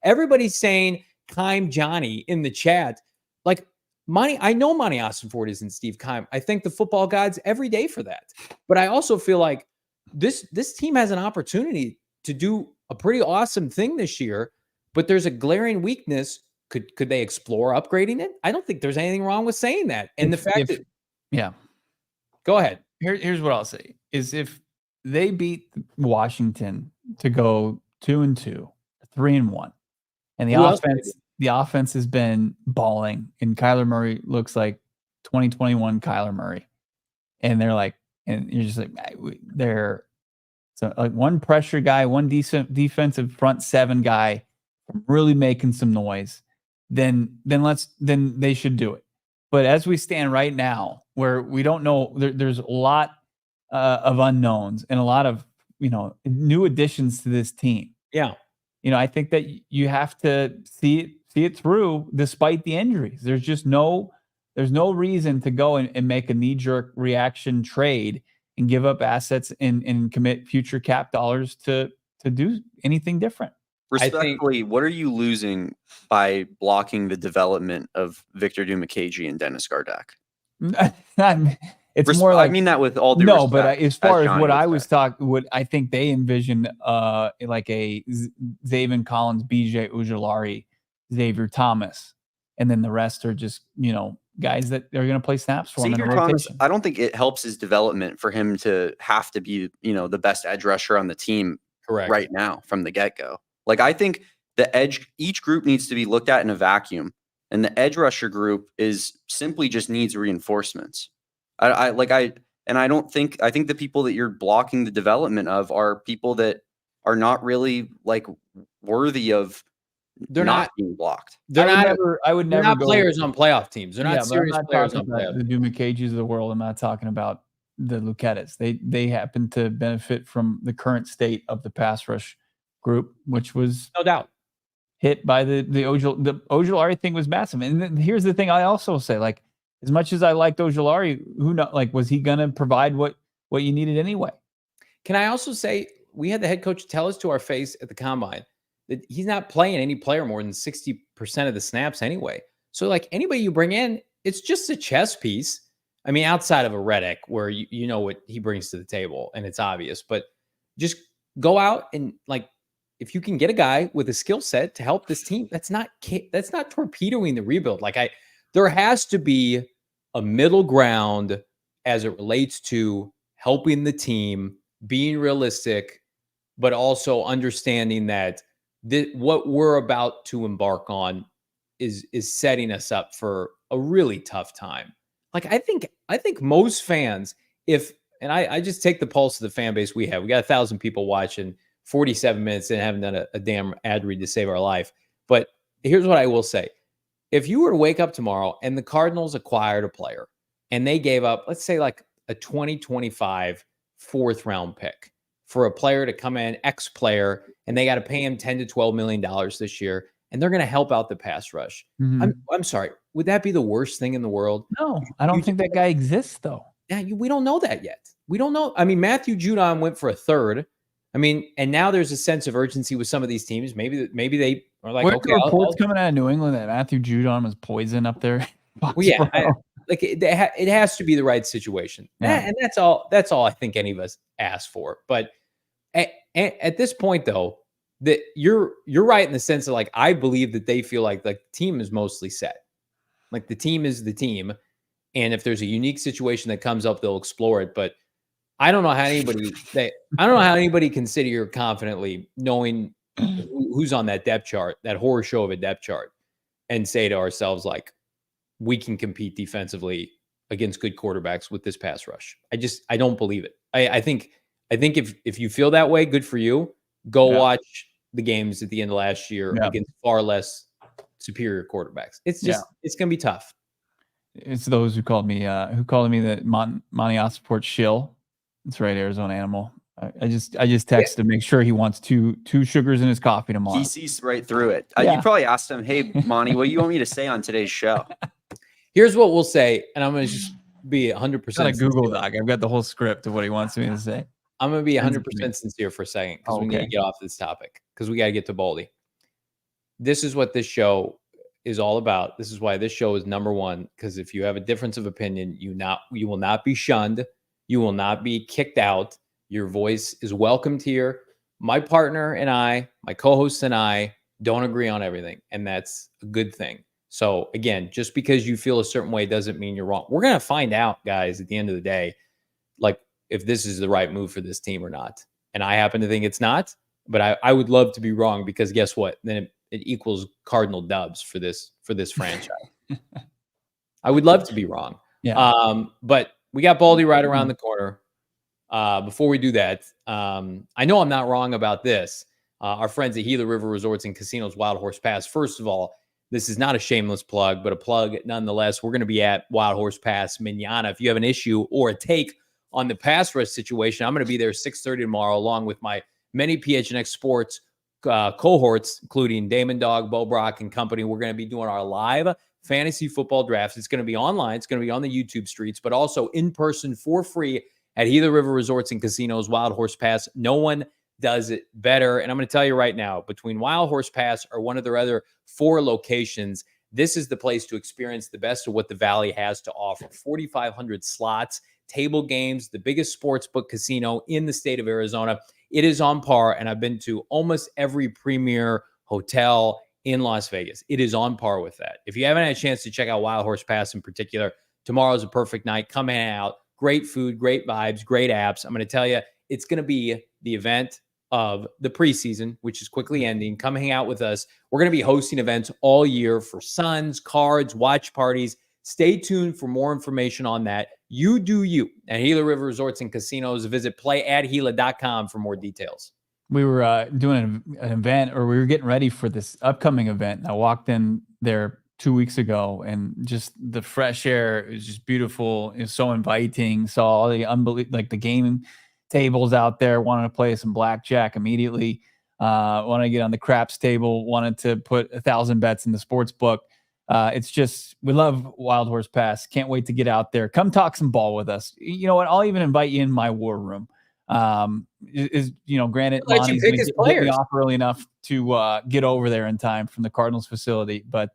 everybody's saying Keim Johnny in the chat. Like I know Monti Ossenfort isn't Steve Keim. I thank the football gods every day for that. But I also feel like this team has an opportunity to do a pretty awesome thing this year, but there's a glaring weakness. Could they explore upgrading it? I don't think there's anything wrong with saying that. And go ahead. Here's what I'll say is if they beat Washington to go 2-2, 3-1, and the offense has been balling, and Kyler Murray looks like 2021 Kyler Murray, and they're like, and you're just like, they're so like one pressure guy, one decent defensive front seven guy, really making some noise. Then they should do it. But as we stand right now, where we don't know, there's a lot of unknowns and a lot of new additions to this team. Yeah, I think that you have to see it through despite the injuries. There's no reason to go and make a knee-jerk reaction trade and give up assets and commit future cap dollars to do anything different. Respectfully, what are you losing by blocking the development of Victor Dimukeje and Dennis Gardeck? It's more like, I mean that with all due no, respect, but as far as what I was talking, talking, what I think they envision, like a Zaven Collins, BJ Ojulari, Xavier Thomas, and then the rest are just guys that are going to play snaps for him in a rotation. I don't think it helps his development for him to have to be the best edge rusher on the team right now from the get-go. Like, I think each group needs to be looked at in a vacuum, and the edge rusher group is simply just needs reinforcements. I think the people that you're blocking the development of are people that are not really like worthy of not being blocked. I would never not go players on playoff teams. They're not serious players on playoff. The Dimukejes of the world. I'm not talking about the Lucchettes. They happen to benefit from the current state of the pass rush group, which was no doubt hit by the Ojulari thing was massive. And then here's the thing I also say, like, as much as I liked Ojulari, was he going to provide what you needed anyway? Can I also say we had the head coach tell us to our face at the combine that he's not playing any player more than 60% of the snaps anyway. So like anybody you bring in, it's just a chess piece. I mean, outside of a Reddick where you know what he brings to the table and it's obvious, but just go out and like, if you can get a guy with a skill set to help this team, that's not torpedoing the rebuild. Like there has to be a middle ground as it relates to helping the team, being realistic, but also understanding that what we're about to embark on is setting us up for a really tough time. Like I think most fans, I just take the pulse of the fan base we have. We got 1,000 people watching 47 minutes and haven't done a damn ad read to save our life. But here's what I will say. If you were to wake up tomorrow and the Cardinals acquired a player and they gave up, let's say like a 2025 fourth round pick for a player to come in, ex-player, and they got to pay him $10 to $12 million this year, and they're going to help out the pass rush. Mm-hmm. I'm sorry. Would that be the worst thing in the world? No, I don't think that guy exists, though. Yeah, we don't know that yet. We don't know. I mean, Matthew Judon went for a third. I mean, and now there's a sense of urgency with some of these teams. Maybe they are like, okay, reports coming out of New England that Matthew Judon was poison up there. Well, yeah, it has to be the right situation, and that's all I think any of us ask for. But at this point, though, that you're right in the sense that like I believe that they feel like the team is mostly set. Like the team is the team, and if there's a unique situation that comes up, they'll explore it. But I don't know how anybody can sit here confidently knowing who's on that depth chart, that horror show of a depth chart, and say to ourselves like, we can compete defensively against good quarterbacks with this pass rush. I don't believe it. I think if you feel that way, good for you. Go watch the games at the end of last year against far less superior quarterbacks. It's just it's gonna be tough. It's those who called me the Monti Ossenfort shill. That's right, Arizona Animal. I just texted to make sure he wants two sugars in his coffee tomorrow. He sees right through it. You probably asked him, "Hey, Monty, what do you want me to say on today's show?" Here's what we'll say, and I'm going to just be 100%. Got a Google Doc. I've got the whole script of what he wants me to say. I'm going to be 100% sincere for a second because we need to get off this topic because we got to get to Baldy. This is what this show is all about. This is why this show is number one, because if you have a difference of opinion, you will not be shunned. You will not be kicked out. Your voice is welcomed here. My partner and I, my co-hosts and I don't agree on everything, and that's a good thing. So again, just because you feel a certain way doesn't mean you're wrong. We're going to find out, guys, at the end of the day, like if this is the right move for this team or not. And I happen to think it's not, but I would love to be wrong because guess what? Then it equals Cardinal dubs for this franchise. I would love to be wrong. Yeah. But we got Baldy right around the corner. Before we do that, I know I'm not wrong about this. Our friends at Gila River Resorts and Casinos Wild Horse Pass. First of all, this is not a shameless plug, but a plug nonetheless. We're going to be at Wild Horse Pass Manana. If you have an issue or a take on the pass rush situation, I'm going to be there 6:30 tomorrow, along with my many PHNX Sports cohorts, including Damon, Dawg, Brack, and company. We're going to be doing our live fantasy football drafts. It's going to be online. It's going to be on the YouTube streets, but also in person for free at Gila River Resorts and Casinos Wild Horse Pass. No one does it better. And I'm going to tell you right now, between Wild Horse Pass or one of their other 4 locations, this is the place to experience the best of what the Valley has to offer. 4,500 slots, table games, the biggest sportsbook casino in the state of Arizona. It is on par, and I've been to almost every premier hotel in Las Vegas. It is on par with that. If you haven't had a chance to check out Wild Horse Pass in particular, tomorrow's a perfect night. Come hang out. Great food, great vibes, great apps. I'm going to tell you, it's going to be the event of the preseason, which is quickly ending. Come hang out with us. We're going to be hosting events all year for Suns, cards, watch parties. Stay tuned for more information on that. You do you. At Gila River Resorts and Casinos, visit playatgila.com for more details. We were doing an event, or we were getting ready for this upcoming event. And I walked in there 2 weeks ago, and just the fresh air is just beautiful. It's so inviting. Saw all the like the game tables out there. Wanted to play some blackjack immediately. Wanted to get on the craps table. Wanted to put 1,000 bets in the sports book. It's just, we love Wild Horse Pass. Can't wait to get out there. Come talk some ball with us. You know what? I'll even invite you in my war room. Granted, Monty's going to get me off early enough to get over there in time from the Cardinals facility, but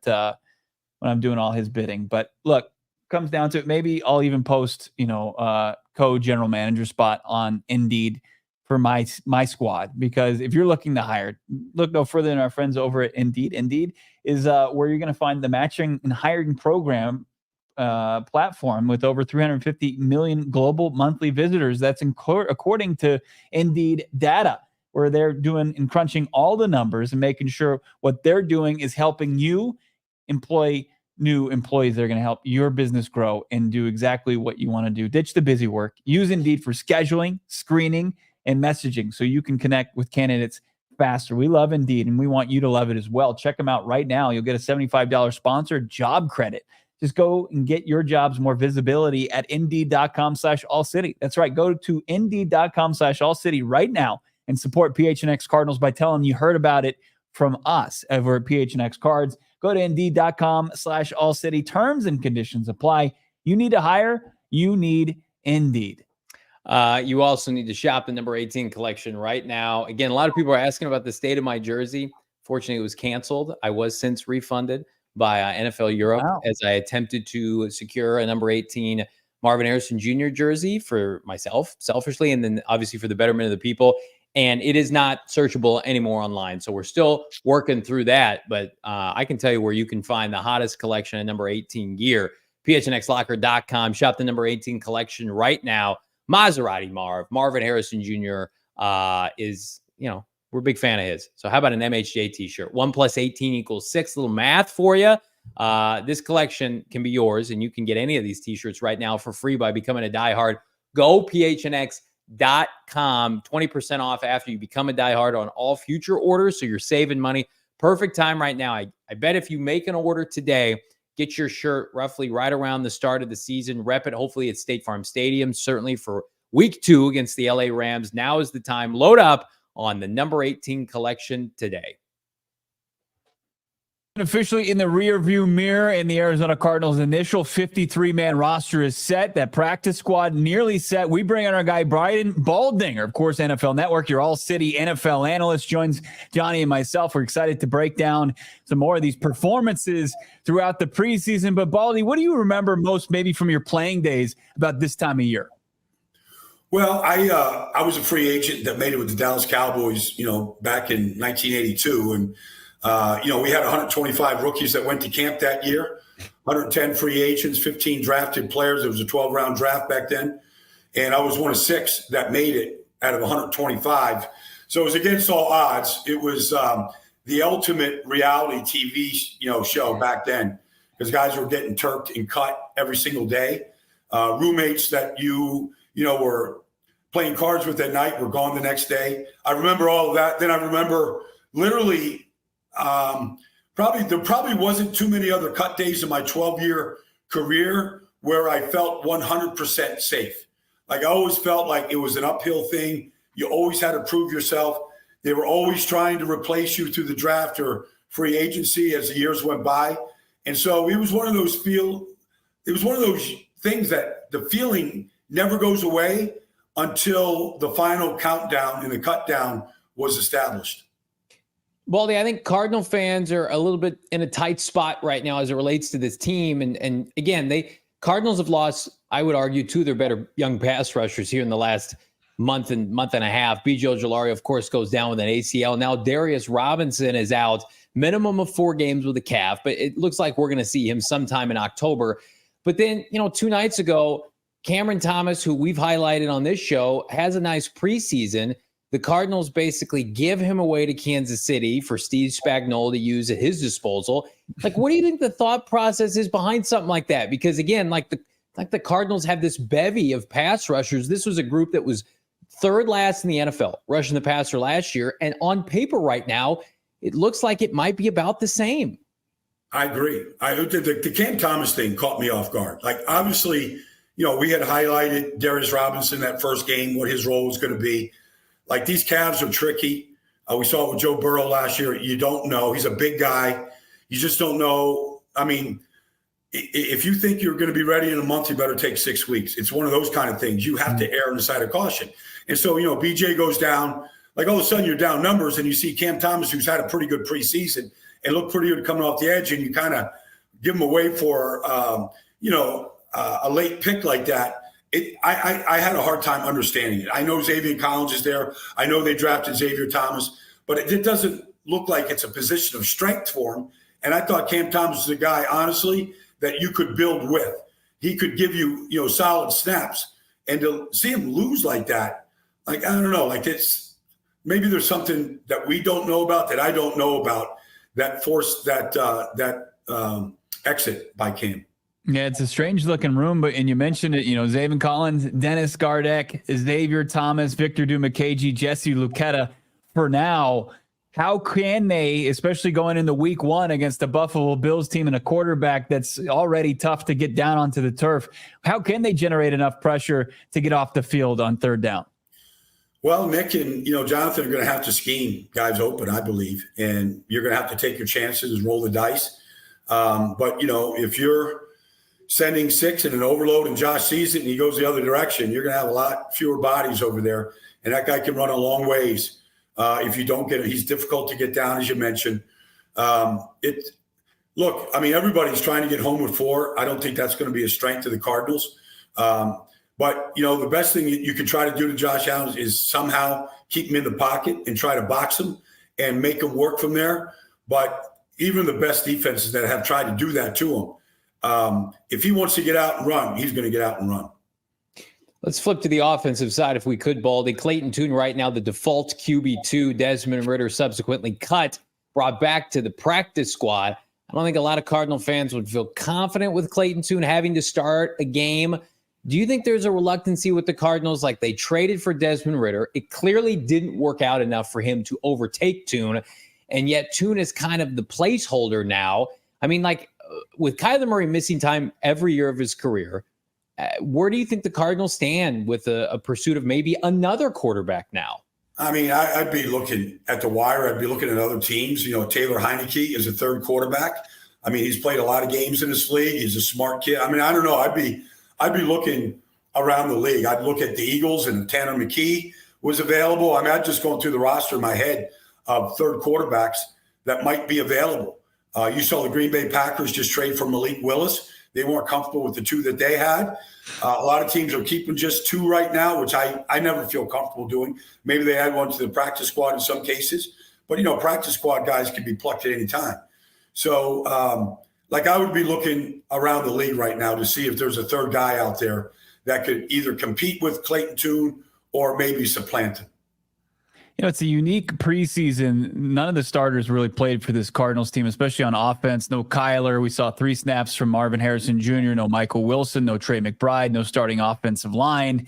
when I'm doing all his bidding. But look, comes down to it. Maybe I'll even post, co-general manager spot on Indeed for my squad, because if you're looking to hire, look no further than our friends over at Indeed. Indeed is where you're going to find the matching and hiring program platform with over 350 million global monthly visitors. That's according to Indeed data, where they're doing and crunching all the numbers and making sure what they're doing is helping you employ new employees that are going to help your business grow and do exactly what you want to do. Ditch the busy work. Use Indeed for scheduling, screening, and messaging so you can connect with candidates faster. We love Indeed, and we want you to love it as well. Check them out right now. You'll get a $75 sponsored job credit. Just go and get your jobs more visibility at Indeed.com/AllCity. That's right. Go to Indeed.com/AllCity right now and support PHNX Cardinals by telling them you heard about it from us over at PHNX Cards. Go to Indeed.com/AllCity. Terms and conditions apply. You need to hire. You need Indeed. You also need to shop the number 18 collection right now. Again, a lot of people are asking about the state of my jersey. Fortunately, it was canceled. I was since refunded by NFL Europe as I attempted to secure a number 18 Marvin Harrison Jr. jersey for myself, selfishly, and then obviously for the betterment of the people. And it is not searchable anymore online. So we're still working through that. But I can tell you where you can find the hottest collection of number 18 gear. PHNXlocker.com. Shop the number 18 collection right now. Maserati Marvin Harrison Jr. is, we're a big fan of his. So how about an MHJ t-shirt? 1 + 18 = 6. Little math for you. This collection can be yours, and you can get any of these t-shirts right now for free by becoming a diehard. Go PHNX.com. 20% off after you become a diehard on all future orders, so you're saving money. Perfect time right now. I bet if you make an order today, get your shirt roughly right around the start of the season. Rep it, hopefully, at State Farm Stadium, certainly for week 2 against the LA Rams. Now is the time. Load up on the number 18 collection today. Officially in the rearview mirror, and the Arizona Cardinals' initial 53-man roster is set. That practice squad nearly set. We bring on our guy Brian Baldinger, of course, NFL Network, your all-city NFL analyst, joins Johnny and myself. We're excited to break down some more of these performances throughout the preseason. But Baldy, what do you remember most, maybe from your playing days, about this time of year? Well, I was a free agent that made it with the Dallas Cowboys, back in 1982, and we had 125 rookies that went to camp that year, 110 free agents, 15 drafted players. It was a 12-round draft back then. And I was one of 6 that made it out of 125. So it was against all odds. It was the ultimate reality TV show back then, because guys were getting turked and cut every single day. Roommates that were playing cards with that night were gone the next day. I remember all of that. Then I remember literally there probably wasn't too many other cut days in my 12-year career where I felt 100% safe. Like, I always felt like it was an uphill thing. You always had to prove yourself. They were always trying to replace you through the draft or free agency as the years went by. And so it was one of those things that the feeling never goes away until the final countdown and the cut down was established. Baldy, I think Cardinal fans are a little bit in a tight spot right now as it relates to this team. And again, Cardinals have lost, I would argue, 2 of their better young pass rushers here in the last month and a half. B.J. Ojulari, of course, goes down with an ACL. Now Darius Robinson is out, minimum of 4 games with a calf, but it looks like we're going to see him sometime in October. But then, 2 nights ago, Cameron Thomas, who we've highlighted on this show, has a nice preseason. The Cardinals basically give him away to Kansas City for Steve Spagnuolo to use at his disposal. Like, what do you think the thought process is behind something like that? Because again, like the Cardinals have this bevy of pass rushers. This was a group that was 3rd last in the NFL rushing the passer last year, and on paper right now, it looks like it might be about the same. I agree. The Cam Thomas thing caught me off guard. Like, obviously, we had highlighted Darius Robinson that first game, what his role was going to be. Like, these calves are tricky. We saw it with Joe Burrow last year. You don't know. He's a big guy. You just don't know. I mean, if you think you're going to be ready in a month, you better take 6 weeks. It's one of those kind of things. You have to err on the side of caution. And so, BJ goes down. Like, all of a sudden, you're down numbers, and you see Cam Thomas, who's had a pretty good preseason and looked pretty good coming off the edge, and you kind of give him away for, a late pick like that. I had a hard time understanding it. I know Xavier Collins is there. I know they drafted Xavier Thomas, but it doesn't look like it's a position of strength for him. And I thought Cam Thomas was a guy, honestly, that you could build with. He could give you, solid snaps. And to see him lose like that, like, I don't know, like, it's maybe there's something that we don't know about, that I don't know about, that forced that exit by Cam. Yeah, it's a strange looking room, and you mentioned it, Xavier Collins, Dennis Gardeck, Xavier Thomas, Victor Dumakagi, Jesse Luketa. For now, how can they, especially going into week 1 against the Buffalo Bills team and a quarterback that's already tough to get down onto the turf, how can they generate enough pressure to get off the field on 3rd down? Well, Nick and, Jonathan are going to have to scheme guys open, I believe, and you're going to have to take your chances and roll the dice. But, if you're sending 6 and an overload and Josh sees it and he goes the other direction, you're going to have a lot fewer bodies over there. And that guy can run a long ways. If you don't get it, he's difficult to get down, as you mentioned. Look, I mean, everybody's trying to get home with 4. I don't think that's going to be a strength of the Cardinals. But, the best thing you can try to do to Josh Allen is somehow keep him in the pocket and try to box him and make him work from there. But even the best defenses that have tried to do that to him, if he wants to get out and run, he's going to get out and run. Let's flip to the offensive side if we could, Baldy. Clayton Tune right now the default QB2. Desmond Ridder subsequently cut, brought back to the practice squad. I don't think a lot of Cardinal fans would feel confident with Clayton Tune having to start a game. Do you think there's a reluctancy with the Cardinals? Like, they traded for Desmond Ridder. It clearly didn't work out enough for him to overtake Tune. And yet Tune is kind of the placeholder now. I mean, like, with Kyler Murray missing time every year of his career, where do you think the Cardinals stand with a pursuit of maybe another quarterback now? I mean, I'd be looking at the wire. I'd be looking at other teams. You know, Taylor Heineke is a third quarterback. I mean, he's played a lot of games in this league. He's a smart kid. I mean, I don't know. I'd be looking around the league. I'd look at the Eagles, and Tanner McKee was available. I mean, I'd just go through the roster in my head of third quarterbacks that might be available. You saw the Green Bay Packers just trade for Malik Willis. They weren't comfortable with the two that they had. A lot of teams are keeping just two right now, which I never feel comfortable doing. Maybe they add one to the practice squad in some cases. But, you know, practice squad guys can be plucked at any time. So, I would be looking around the league right now to see if there's a third guy out there that could either compete with Clayton Tune or maybe supplant him. You know, it's a unique preseason. None of the starters really played for this Cardinals team, especially on offense. No Kyler. We saw 3 snaps from Marvin Harrison Jr., no Michael Wilson, no Trey McBride, no starting offensive line.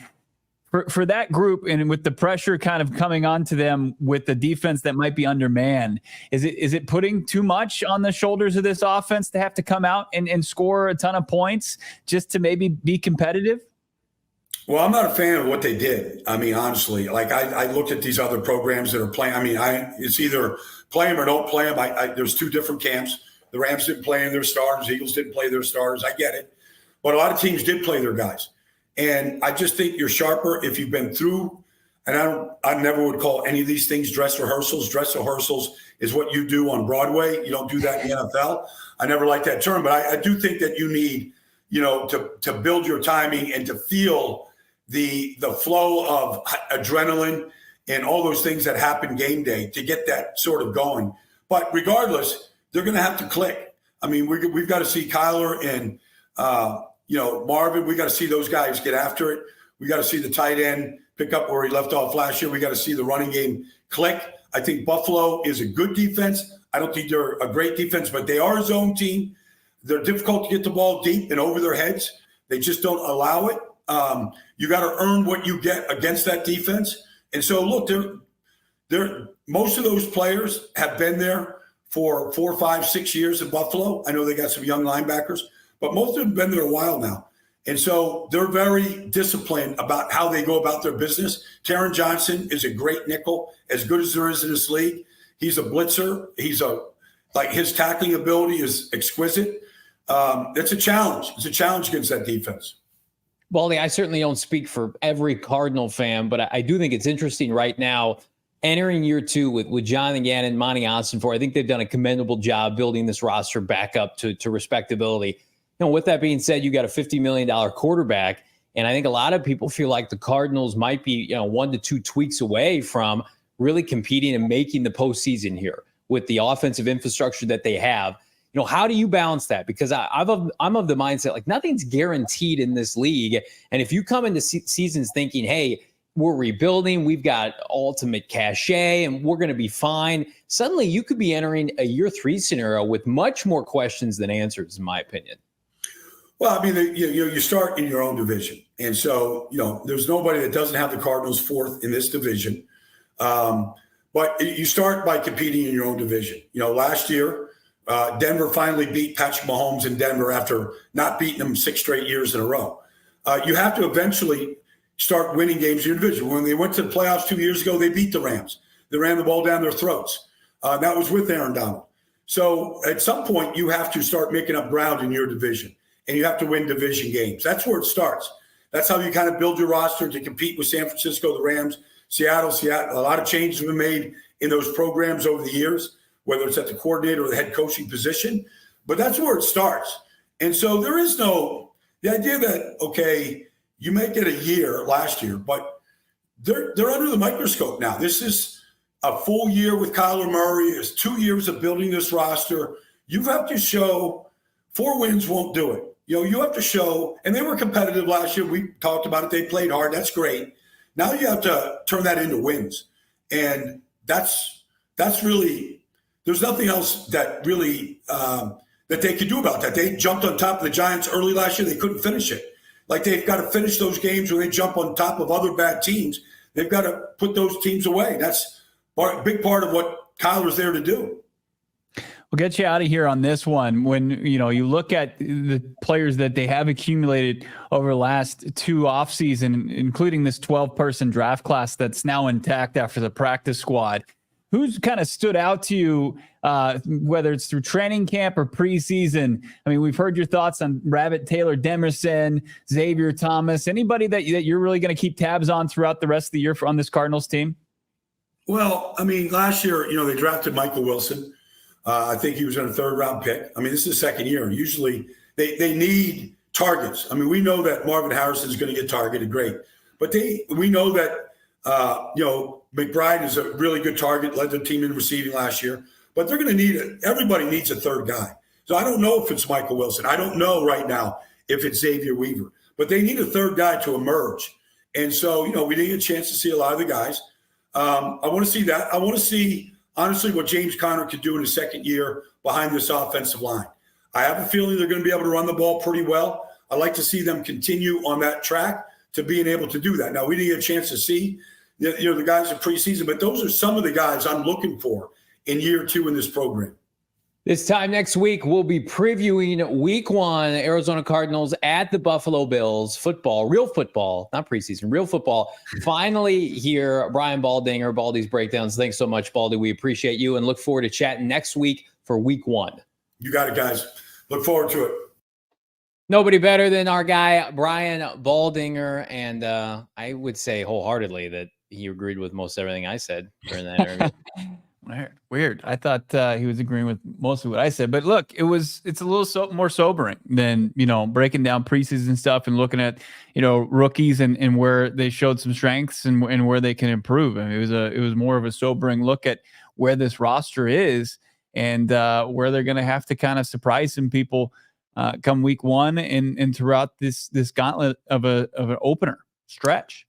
For that group, and with the pressure kind of coming onto them with the defense that might be undermanned, is it putting too much on the shoulders of this offense to have to come out and score a ton of points just to maybe be competitive? Well, I'm not a fan of what they did. I mean, honestly, I looked at these other programs that are playing. I mean, it's either play them or don't play them. There's 2 different camps. The Rams didn't play their starters. Eagles didn't play their starters. I get it. But a lot of teams did play their guys. And I just think you're sharper if you've been through, and I never would call any of these things dress rehearsals. Dress rehearsals is what you do on Broadway. You don't do that in the NFL. I never liked that term, but I do think that you need, you know, to build your timing and to feel the flow of adrenaline and all those things that happen game day to get that sort of going. But regardless, they're going to have to click. I mean, we've got to see Kyler and, Marvin. We got to see those guys get after it. We got to see the tight end pick up where he left off last year. We got to see the running game click. I think Buffalo is a good defense. I don't think they're a great defense, but they are a zone team. They're difficult to get the ball deep and over their heads. They just don't allow it. You got to earn what you get against that defense. And so, look, most of those players have been there for 4, 5, 6 years in Buffalo. I know they got some young linebackers, but most of them have been there a while now. And so they're very disciplined about how they go about their business. Taron Johnson is a great nickel, as good as there is in this league. He's a blitzer. His tackling ability is exquisite. It's a challenge. It's a challenge against that defense. Baldy, I certainly don't speak for every Cardinal fan, but I do think it's interesting right now, entering year 2 with Jonathan Gannon, Monti Ossenfort. I think they've done a commendable job building this roster back up to respectability. You know, with that being said, you got a $50 million quarterback, and I think a lot of people feel like the Cardinals might be 1 to 2 tweaks away from really competing and making the postseason here with the offensive infrastructure that they have. You know, how do you balance that? Because I'm of the mindset, like, nothing's guaranteed in this league. And if you come into seasons thinking, hey, we're rebuilding, we've got ultimate cachet, and we're going to be fine, suddenly you could be entering a year 3 scenario with much more questions than answers, in my opinion. Well, I mean, you start in your own division. And so, there's nobody that doesn't have the Cardinals 4th in this division. But you start by competing in your own division. Last year, Denver finally beat Patrick Mahomes in Denver after not beating them 6 straight years in a row. You have to eventually start winning games in your division. When they went to the playoffs 2 years ago, they beat the Rams. They ran the ball down their throats. That was with Aaron Donald. So at some point, you have to start making up ground in your division, and you have to win division games. That's where it starts. That's how you kind of build your roster to compete with San Francisco, the Rams, Seattle. A lot of changes have been made in those programs over the years, whether it's at the coordinator or the head coaching position. But that's where it starts. And so there is the idea that, okay, you make it a year last year, but they're under the microscope now. This is a full year with Kyler Murray. It's 2 years of building this roster. You have to show 4 wins won't do it. You have to show, and they were competitive last year. We talked about it. They played hard. That's great. Now you have to turn that into wins. And that's really, there's nothing else that really that they could do about that. They jumped on top of the Giants early last year. They couldn't finish it. Like, they've got to finish those games when they jump on top of other bad teams. They've got to put those teams away. That's a big part of what Kyler's there to do. We'll get you out of here on this one. When you look at the players that they have accumulated over the last 2 offseason, including this 12-person draft class that's now intact after the practice squad, who's kind of stood out to you, whether it's through training camp or preseason? I mean, we've heard your thoughts on Rabbit Taylor Demerson, Xavier Thomas. Anybody that you're really going to keep tabs on throughout the rest of the year on this Cardinals team? Well, I mean, last year, they drafted Michael Wilson. I think he was in a 3rd-round pick. I mean, this is the 2nd year. Usually they need targets. I mean, we know that Marvin Harrison is going to get targeted, great. But we know that, McBride is a really good target, led the team in receiving last year. But they're going to need it. Everybody needs a 3rd guy. So I don't know if it's Michael Wilson. I don't know right now if it's Xavier Weaver. But they need a 3rd guy to emerge. And so, we didn't get a chance to see a lot of the guys. I want to see that. I want to see, honestly, what James Conner could do in his 2nd year behind this offensive line. I have a feeling they're going to be able to run the ball pretty well. I'd like to see them continue on that track to being able to do that. Now, we didn't get a chance to see the guys in preseason, but those are some of the guys I'm looking for in year 2 in this program. This time next week, we'll be previewing week 1, Arizona Cardinals at the Buffalo Bills. Football, real football, not preseason, real football. Finally here, Brian Baldinger, Baldy's Breakdowns. Thanks so much, Baldy. We appreciate you and look forward to chatting next week for week 1. You got it, guys. Look forward to it. Nobody better than our guy, Brian Baldinger. And I would say wholeheartedly that he agreed with most everything I said during that interview. Weird. I thought he was agreeing with most of what I said, but look, it's a little more sobering than, breaking down preseason stuff and looking at, rookies and where they showed some strengths and where they can improve. I mean, it was more of a sobering look at where this roster is and where they're going to have to kind of surprise some people come week 1 and throughout this gauntlet of an opener stretch.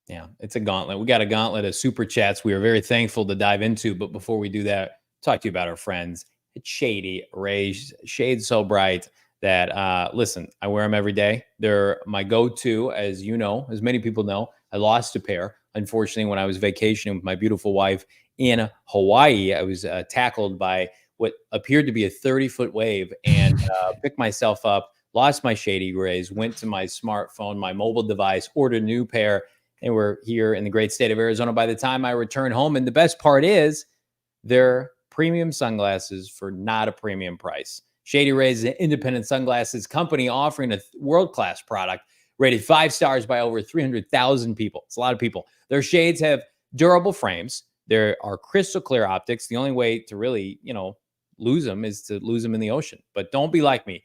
Yeah, it's a gauntlet. We got a gauntlet of super chats we are very thankful to dive into. But before we do that, talk to you about our friends at Shady Rays. Shades so bright that, listen, I wear them every day. They're my go-to, as you know, as many people know. I lost a pair, unfortunately, when I was vacationing with my beautiful wife in Hawaii. I was tackled by what appeared to be a 30-foot wave and picked myself up, lost my Shady Rays, went to my smartphone, my mobile device, ordered a new pair. They were here in the great state of Arizona by the time I returned home. And the best part is they're premium sunglasses for not a premium price. Shady Rays is an independent sunglasses company offering a world-class product rated 5 stars by over 300,000 people. It's a lot of people. Their shades have durable frames. There are crystal clear optics. The only way to really, lose them is to lose them in the ocean. But don't be like me.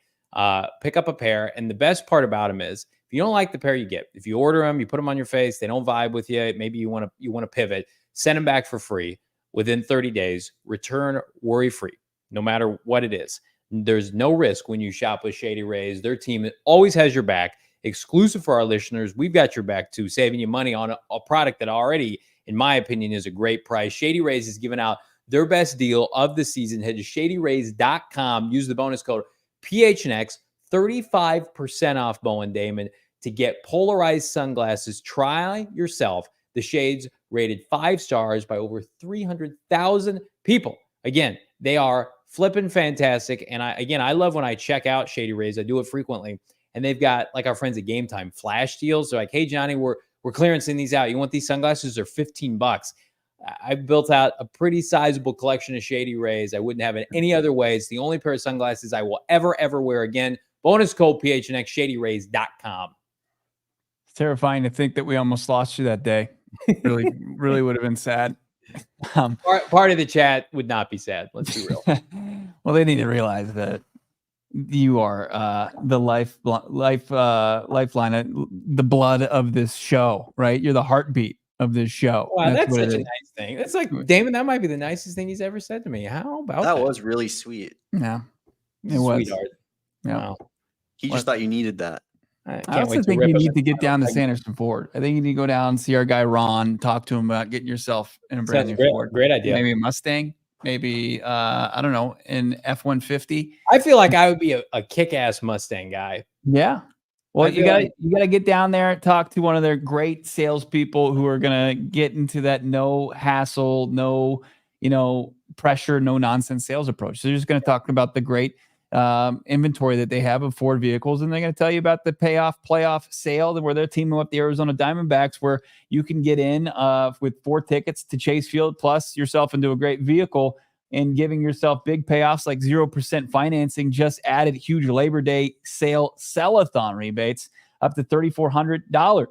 Pick up a pair. And the best part about them is, if you don't like the pair you get, if you order them, you put them on your face, they don't vibe with you, maybe you want to pivot, send them back for free within 30 days, return worry-free, no matter what it is. There's no risk when you shop with Shady Rays. Their team always has your back. Exclusive for our listeners, we've got your back too, saving you money on a product that already, in my opinion, is a great price. Shady Rays is giving out their best deal of the season. Head to shadyrays.com, use the bonus code PHNX, 35% off Bo and Damon to get polarized sunglasses. Try yourself. The shades rated 5 stars by over 300,000 people. Again, they are flipping fantastic. And I love when I check out Shady Rays. I do it frequently. And they've got, like our friends at Game Time, flash deals. They're like, hey, Johnny, we're clearancing these out. You want these sunglasses? They're $15. I've built out a pretty sizable collection of Shady Rays. I wouldn't have it any other way. It's the only pair of sunglasses I will ever wear again. Bonus code PHNX, shadyrays.com. It's terrifying to think that we almost lost you that day. Really would have been sad. Part of the chat would not be sad. Let's be real. Well, they need to realize that you are the lifeline, the blood of this show, right? You're the heartbeat of this show. Wow, that's such a nice thing. That's like, Damon, that might be the nicest thing he's ever said to me. How about that? That was really sweet. Yeah, it was. Sweetheart. Yeah. Wow. He just thought you needed that. I also think you need to get down to Sanderson Ford. I think you need to go down, see our guy Ron, talk to him about getting yourself in a brand new Ford. Great idea. Maybe a Mustang, maybe I don't know, an F-150. I feel like I would be a kick-ass Mustang guy. Yeah. Well, you gotta get down there, talk to one of their great salespeople who are gonna get into that no hassle, no pressure, no nonsense sales approach. So they're just going to talk about the great inventory that they have of Ford vehicles, and they're going to tell you about the payoff sale where they're teaming up the Arizona Diamondbacks, where you can get in with 4 tickets to Chase Field plus yourself into a great vehicle and giving yourself big payoffs like 0% financing. Just added huge Labor Day sell-a-thon rebates up to $3,400.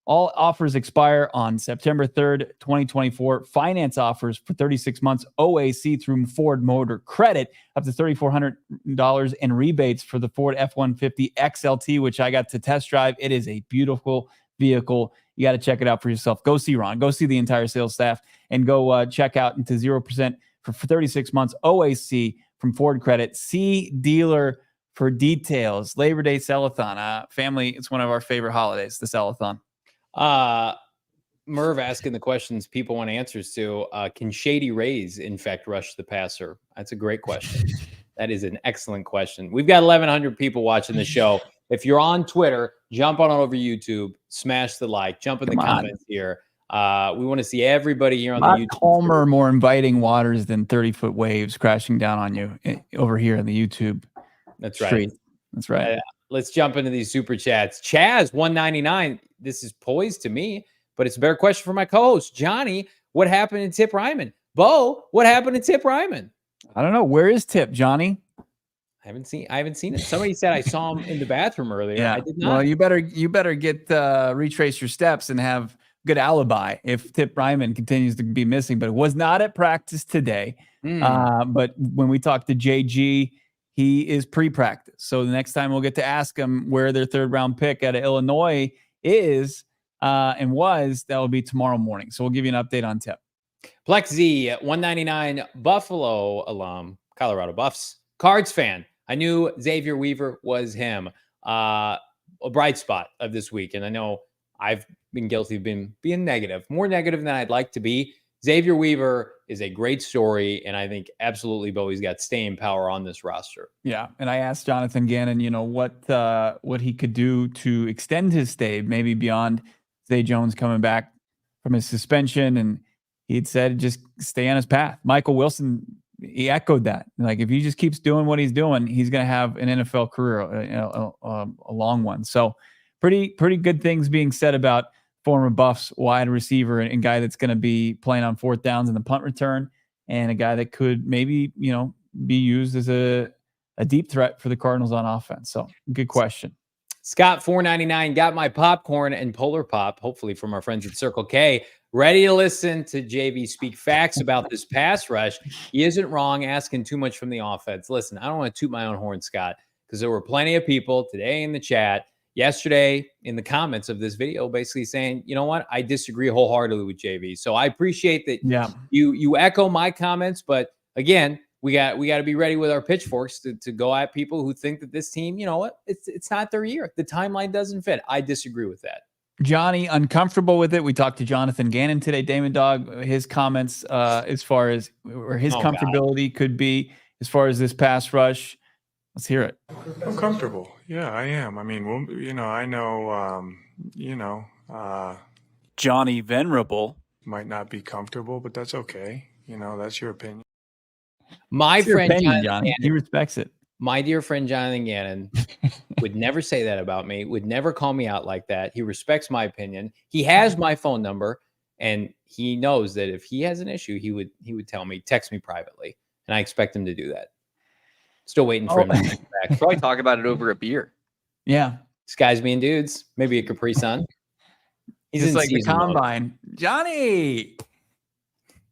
All offers expire on September 3rd, 2024. Finance offers for 36 months OAC through Ford Motor Credit up to $3,400 in rebates for the Ford F-150 XLT, which I got to test drive. It is a beautiful vehicle. You got to check it out for yourself. Go see Ron. Go see the entire sales staff and go check out into 0% for 36 months OAC from Ford Credit. See dealer for details. Labor Day sell-a-thon. Family, it's one of our favorite holidays, the sell-a-thon. Merv asking the questions people want answers to. Can Shady Rays infect rush the passer? That's a great question. That is an excellent question. We've got 1,100 people watching the show. If you're on Twitter, jump on over YouTube, smash the like, jump in the comments here. We want to see everybody here on the YouTube. Calmer, more inviting waters than 30-foot waves crashing down on you over here in the YouTube. That's street. right. That's right. Let's jump into these super chats. Chaz 199. This is poised to me, but it's a better question for my co-host Johnny. What happened to Tip Ryman? Bo, what happened to Tip Ryman? I don't know. Where is Tip, Johnny? I haven't seen it. Somebody said I saw him in the bathroom earlier. Yeah. I did not. Well, you better get retrace your steps and have good alibi if Tip Ryman continues to be missing. But it was not at practice today. But when we talked to JG, he is pre-practice. So the next time we'll get to ask him where their 3rd round pick out of Illinois is and was, that will be tomorrow morning. So we'll give you an update on Tip. Plex Z 199 Buffalo alum, Colorado Buffs, Cards fan. I knew Xavier Weaver was him. A bright spot of this week. And I know I've been guilty of being negative, more negative than I'd like to be. Xavier Weaver is a great story, and I think absolutely Bowie's got staying power on this roster. Yeah, and I asked Jonathan Gannon, what he could do to extend his stay, maybe beyond Zay Jones coming back from his suspension, and he'd said just stay on his path. Michael Wilson, he echoed that. Like, if he just keeps doing what he's doing, he's going to have an NFL career, a long one. So pretty good things being said about former Buffs wide receiver and guy that's going to be playing on 4th downs in the punt return, and a guy that could maybe, be used as a deep threat for the Cardinals on offense. So good question. Scott 499 got my popcorn and Polar Pop, hopefully from our friends at Circle K, ready to listen to JV speak facts about this pass rush. He isn't wrong asking too much from the offense. Listen, I don't want to toot my own horn, Scott, because there were plenty of people today in the chat, yesterday in the comments of this video, basically saying, you know what, I disagree wholeheartedly with JV. So I appreciate that you echo my comments, but again, we got to be ready with our pitchforks to go at people who think that this team, you know what, it's not their year. The timeline doesn't fit. I disagree with that. Johnny, uncomfortable with it. We talked to Jonathan Gannon today, Damon Dawg, his comments as far as where his comfortability could be as far as this pass rush. Let's hear it. I'm comfortable. Yeah, I am. I mean, I know, Johnny Venerable might not be comfortable, but that's okay. That's your opinion. My friend Jonathan Gannon, he respects it. My dear friend Jonathan Gannon would never say that about me, would never call me out like that. He respects my opinion. He has my phone number, and he knows that if he has an issue, he would tell me, text me privately, and I expect him to do that. Still waiting for him to text back. Probably talk about it over a beer. Yeah. Skies being dudes, maybe a Capri Sun. He's just like the combine. Mode. Johnny.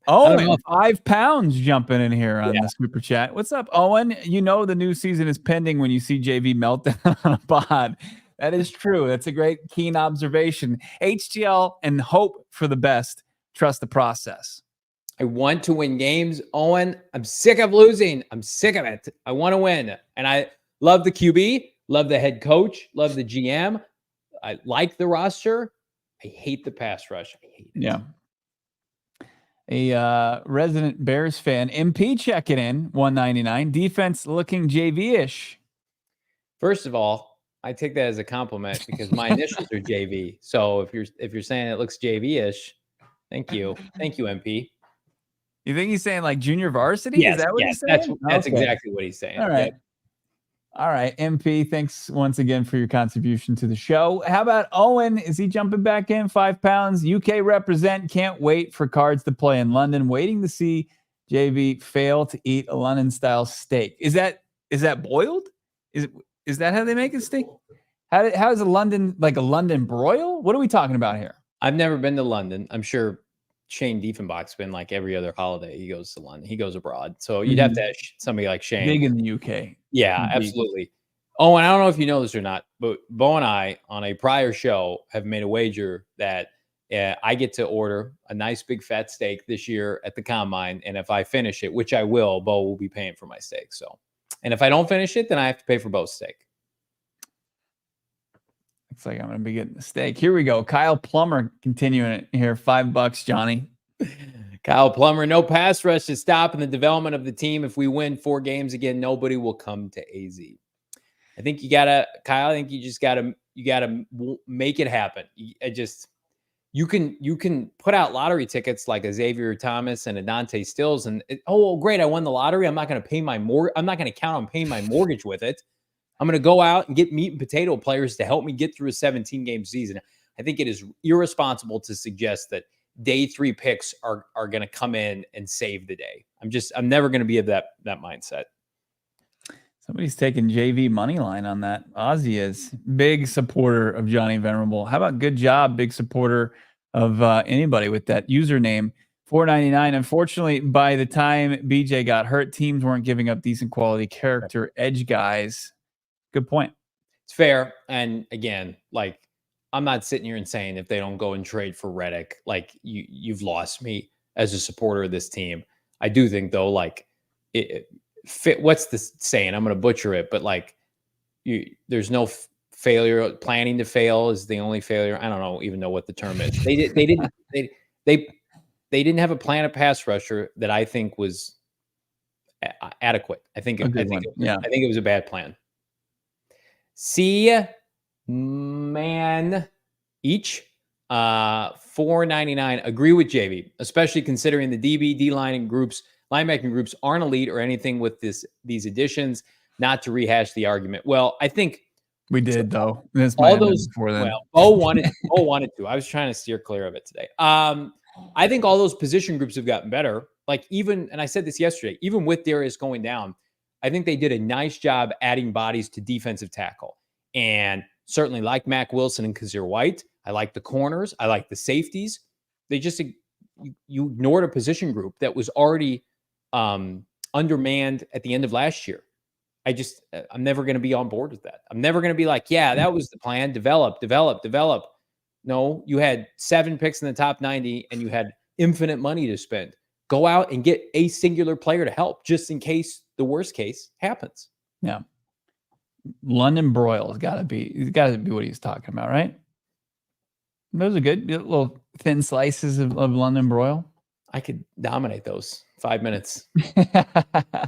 Owen, 5 pounds jumping in here on the super chat. What's up, Owen? The new season is pending when you see JV meltdown on a pod. That is true. That's a great, keen observation. HTL and hope for the best. Trust the process. I want to win games, Owen. I'm sick of losing. I'm sick of it. I want to win. And I love the QB, love the head coach, love the GM. I like the roster. I hate the pass rush. I hate it. Yeah. A resident Bears fan, MP checking in, 199. Defense looking JV-ish. First of all, I take that as a compliment because my initials are JV. So if you're saying it looks JV-ish, thank you. Thank you, MP. You think he's saying like junior varsity? Yes, Is that what yes, he's saying? that's Okay. exactly what he's saying. All right. Yep. All right, MP, thanks once again for your contribution to the show. How about Owen? Is he jumping back in 5 pounds? UK represent. Can't wait for Cards to play in London. Waiting to see JV fail to eat a London style steak. Is that boiled? Is that how they make a steak? How is a London broil? What are we talking about here? I've never been to London. I'm sure Shane Diefenbach's been like every other holiday. He goes to London. He goes abroad. So you'd have to ask somebody like Shane. Big in the UK. Yeah, absolutely. Oh, and I don't know if you know this or not, but Bo and I on a prior show have made a wager that I get to order a nice big fat steak this year at the combine. And if I finish it, which I will, Bo will be paying for my steak. So, and if I don't finish it, then I have to pay for Bo's steak. Looks like I'm going to be getting the steak. Here we go. Kyle Plummer continuing it here. $5, Johnny. Kyle Plummer, no pass rush to stop in the development of the team. If we win 4 games again, nobody will come to AZ. I think you gotta, Kyle. I think you just gotta make it happen. You can put out lottery tickets like a Xavier Thomas and a Dante Stills, and great, I won the lottery. I'm not going to pay my I'm not going to count on paying my mortgage with it. I'm going to go out and get meat and potato players to help me get through a 17-game season. I think it is irresponsible to suggest that day 3 picks are going to come in and save the day. I'm never going to be of that mindset. Somebody's taking JV money line on that. Ozzy is big supporter of Johnny Venerable. How about good job, big supporter of anybody with that username. $4.99. Unfortunately, by the time BJ got hurt, teams weren't giving up decent quality character edge guys. Good point. It's fair. And again, like, I'm not sitting here and saying if they don't go and trade for Reddick, like you've lost me as a supporter of this team. I do think though, like what's the saying? I'm going to butcher it, but like there's no failure. Planning to fail is the only failure. I don't even know what the term is. They didn't have a plan of pass rusher that I think was adequate. I think it was a bad plan. See, man, each $4.99. Agree with JV, especially considering the DB, D-line and linebacking groups aren't elite or anything with these additions. Not to rehash the argument. Well, I think we did though. All those before then. Well, Bo wanted to. I was trying to steer clear of it today. I think all those position groups have gotten better. Like and I said this yesterday, even with Darius going down, I think they did a nice job adding bodies to defensive tackle. And certainly like Mac Wilson and Kazir White. I like the corners. I like the safeties. They just, you ignored a position group that was already undermanned at the end of last year. I'm never going to be on board with that. I'm never going to be like, yeah, that was the plan. Develop. No, you had 7 picks in the top 90 and you had infinite money to spend. Go out and get a singular player to help just in case the worst case happens. Yeah. London broil has got to be what he's talking about, right? Those are good little thin slices of London broil. I could dominate those 5 minutes.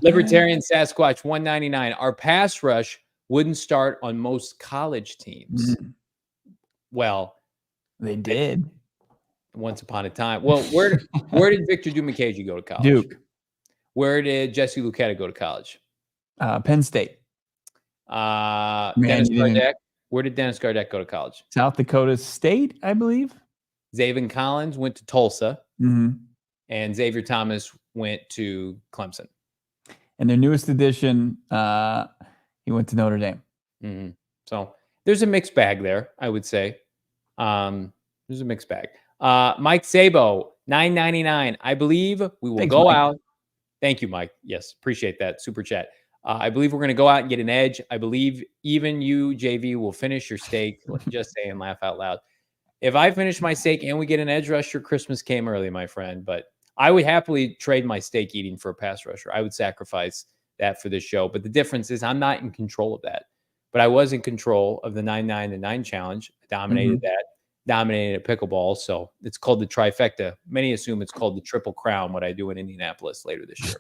Libertarian Sasquatch 199. Our pass rush wouldn't start on most college teams. Mm-hmm. Well, they did once upon a time. Well, where did Victor Dumakagi go to college? Duke. Where did Jesse Lucchetta go to college? Penn State. Dennis Gardeck. Where did Dennis Gardeck go to college? South Dakota State, I believe. Zaven Collins went to Tulsa. Mm-hmm. And Xavier Thomas went to Clemson. And their newest addition, he went to Notre Dame. Mm-hmm. So there's a mixed bag there, I would say. There's a mixed bag. Mike Sabo, $9.99. I believe we will go out. Thank you, Mike. Yes, appreciate that. Super chat. I believe we're going to go out and get an edge. I believe even you, JV, will finish your steak. Just say and laugh out loud. If I finish my steak and we get an edge rusher, Christmas came early, my friend. But I would happily trade my steak eating for a pass rusher. I would sacrifice that for this show. But the difference is I'm not in control of that. But I was in control of the 9-9 and 9 challenge. I dominated that. dominating at pickleball. So it's called the trifecta. Many assume it's called the Triple Crown, what I do in Indianapolis later this year.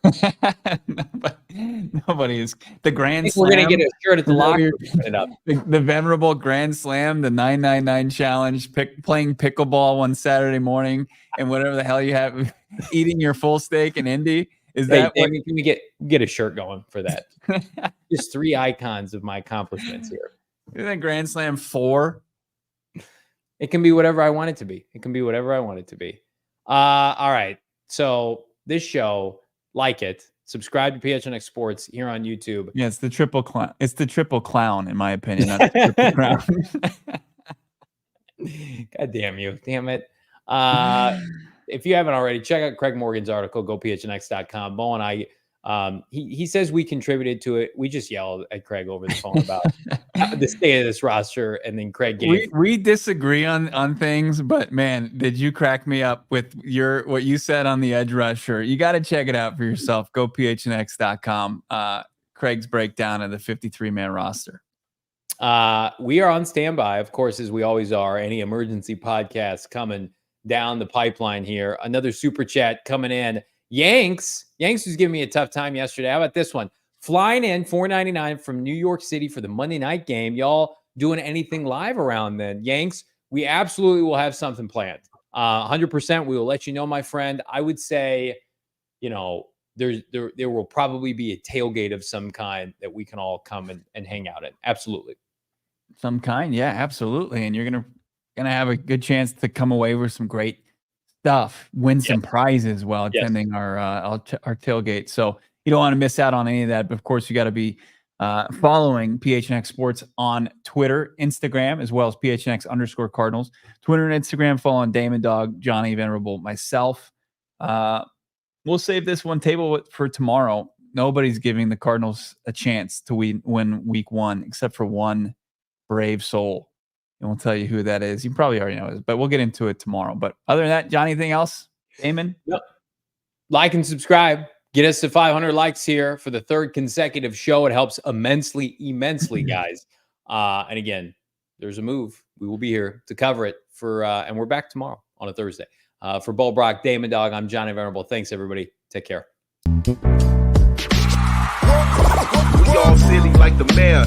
Nobody is. The Grand Slam. We're going to get a shirt at the locker room. The Venerable Grand Slam, the 999 challenge, playing pickleball one Saturday morning, and whatever the hell you have, eating your full steak in Indy. Is that what? Can we get a shirt going for that? Just 3 icons of my accomplishments here. Isn't that Grand Slam 4? It can be whatever I want it to be. It can be whatever I want it to be. All right. So this show, like it, subscribe to PHNX Sports here on YouTube. Yeah, it's the triple clown. It's the triple clown, in my opinion, not the triple crown. God damn you. Damn it. If you haven't already, check out Craig Morgan's article, gophnx.com. Bo and I, he says we contributed to it. We just yelled at Craig over the phone about the state of this roster, and then Craig gave. We disagree on things, but man, did you crack me up with what you said on the edge rusher? You got to check it out for yourself. Go phnx.com. Craig's breakdown of the 53-man roster. We are on standby, of course, as we always are. Any emergency podcast coming down the pipeline here. Another super chat coming in. Yanks was giving me a tough time yesterday. How about this one? Flying in $4.99 from New York City for the Monday night game. Y'all doing anything live around then? Yanks, we absolutely will have something planned. 100%. We will let you know, my friend. I would say, there will probably be a tailgate of some kind that we can all come and hang out at. Absolutely. Some kind. Yeah, absolutely. And you're going to have a good chance to come away with some great stuff, win some prizes while attending our tailgate. So you don't want to miss out on any of that. But of course, you got to be following PHNX Sports on Twitter, Instagram, as well as PHNX_Cardinals. Twitter and Instagram, following Damon, Dawg, Johnny, Venerable, myself. We'll save this one table for tomorrow. Nobody's giving the Cardinals a chance to win week 1, except for one brave soul. And we'll tell you who that is. You probably already know it, but we'll get into it tomorrow. But other than that, Johnny, anything else? Damon? Yep. Like and subscribe. Get us to 500 likes here for the 3rd consecutive show. It helps immensely, guys. And again, there's a move. We will be here to cover it and we're back tomorrow on a Thursday. For Bo, Brack, Damon, Dawg, I'm Johnny Venerable. Thanks, everybody. Take care. We all silly like the mayor.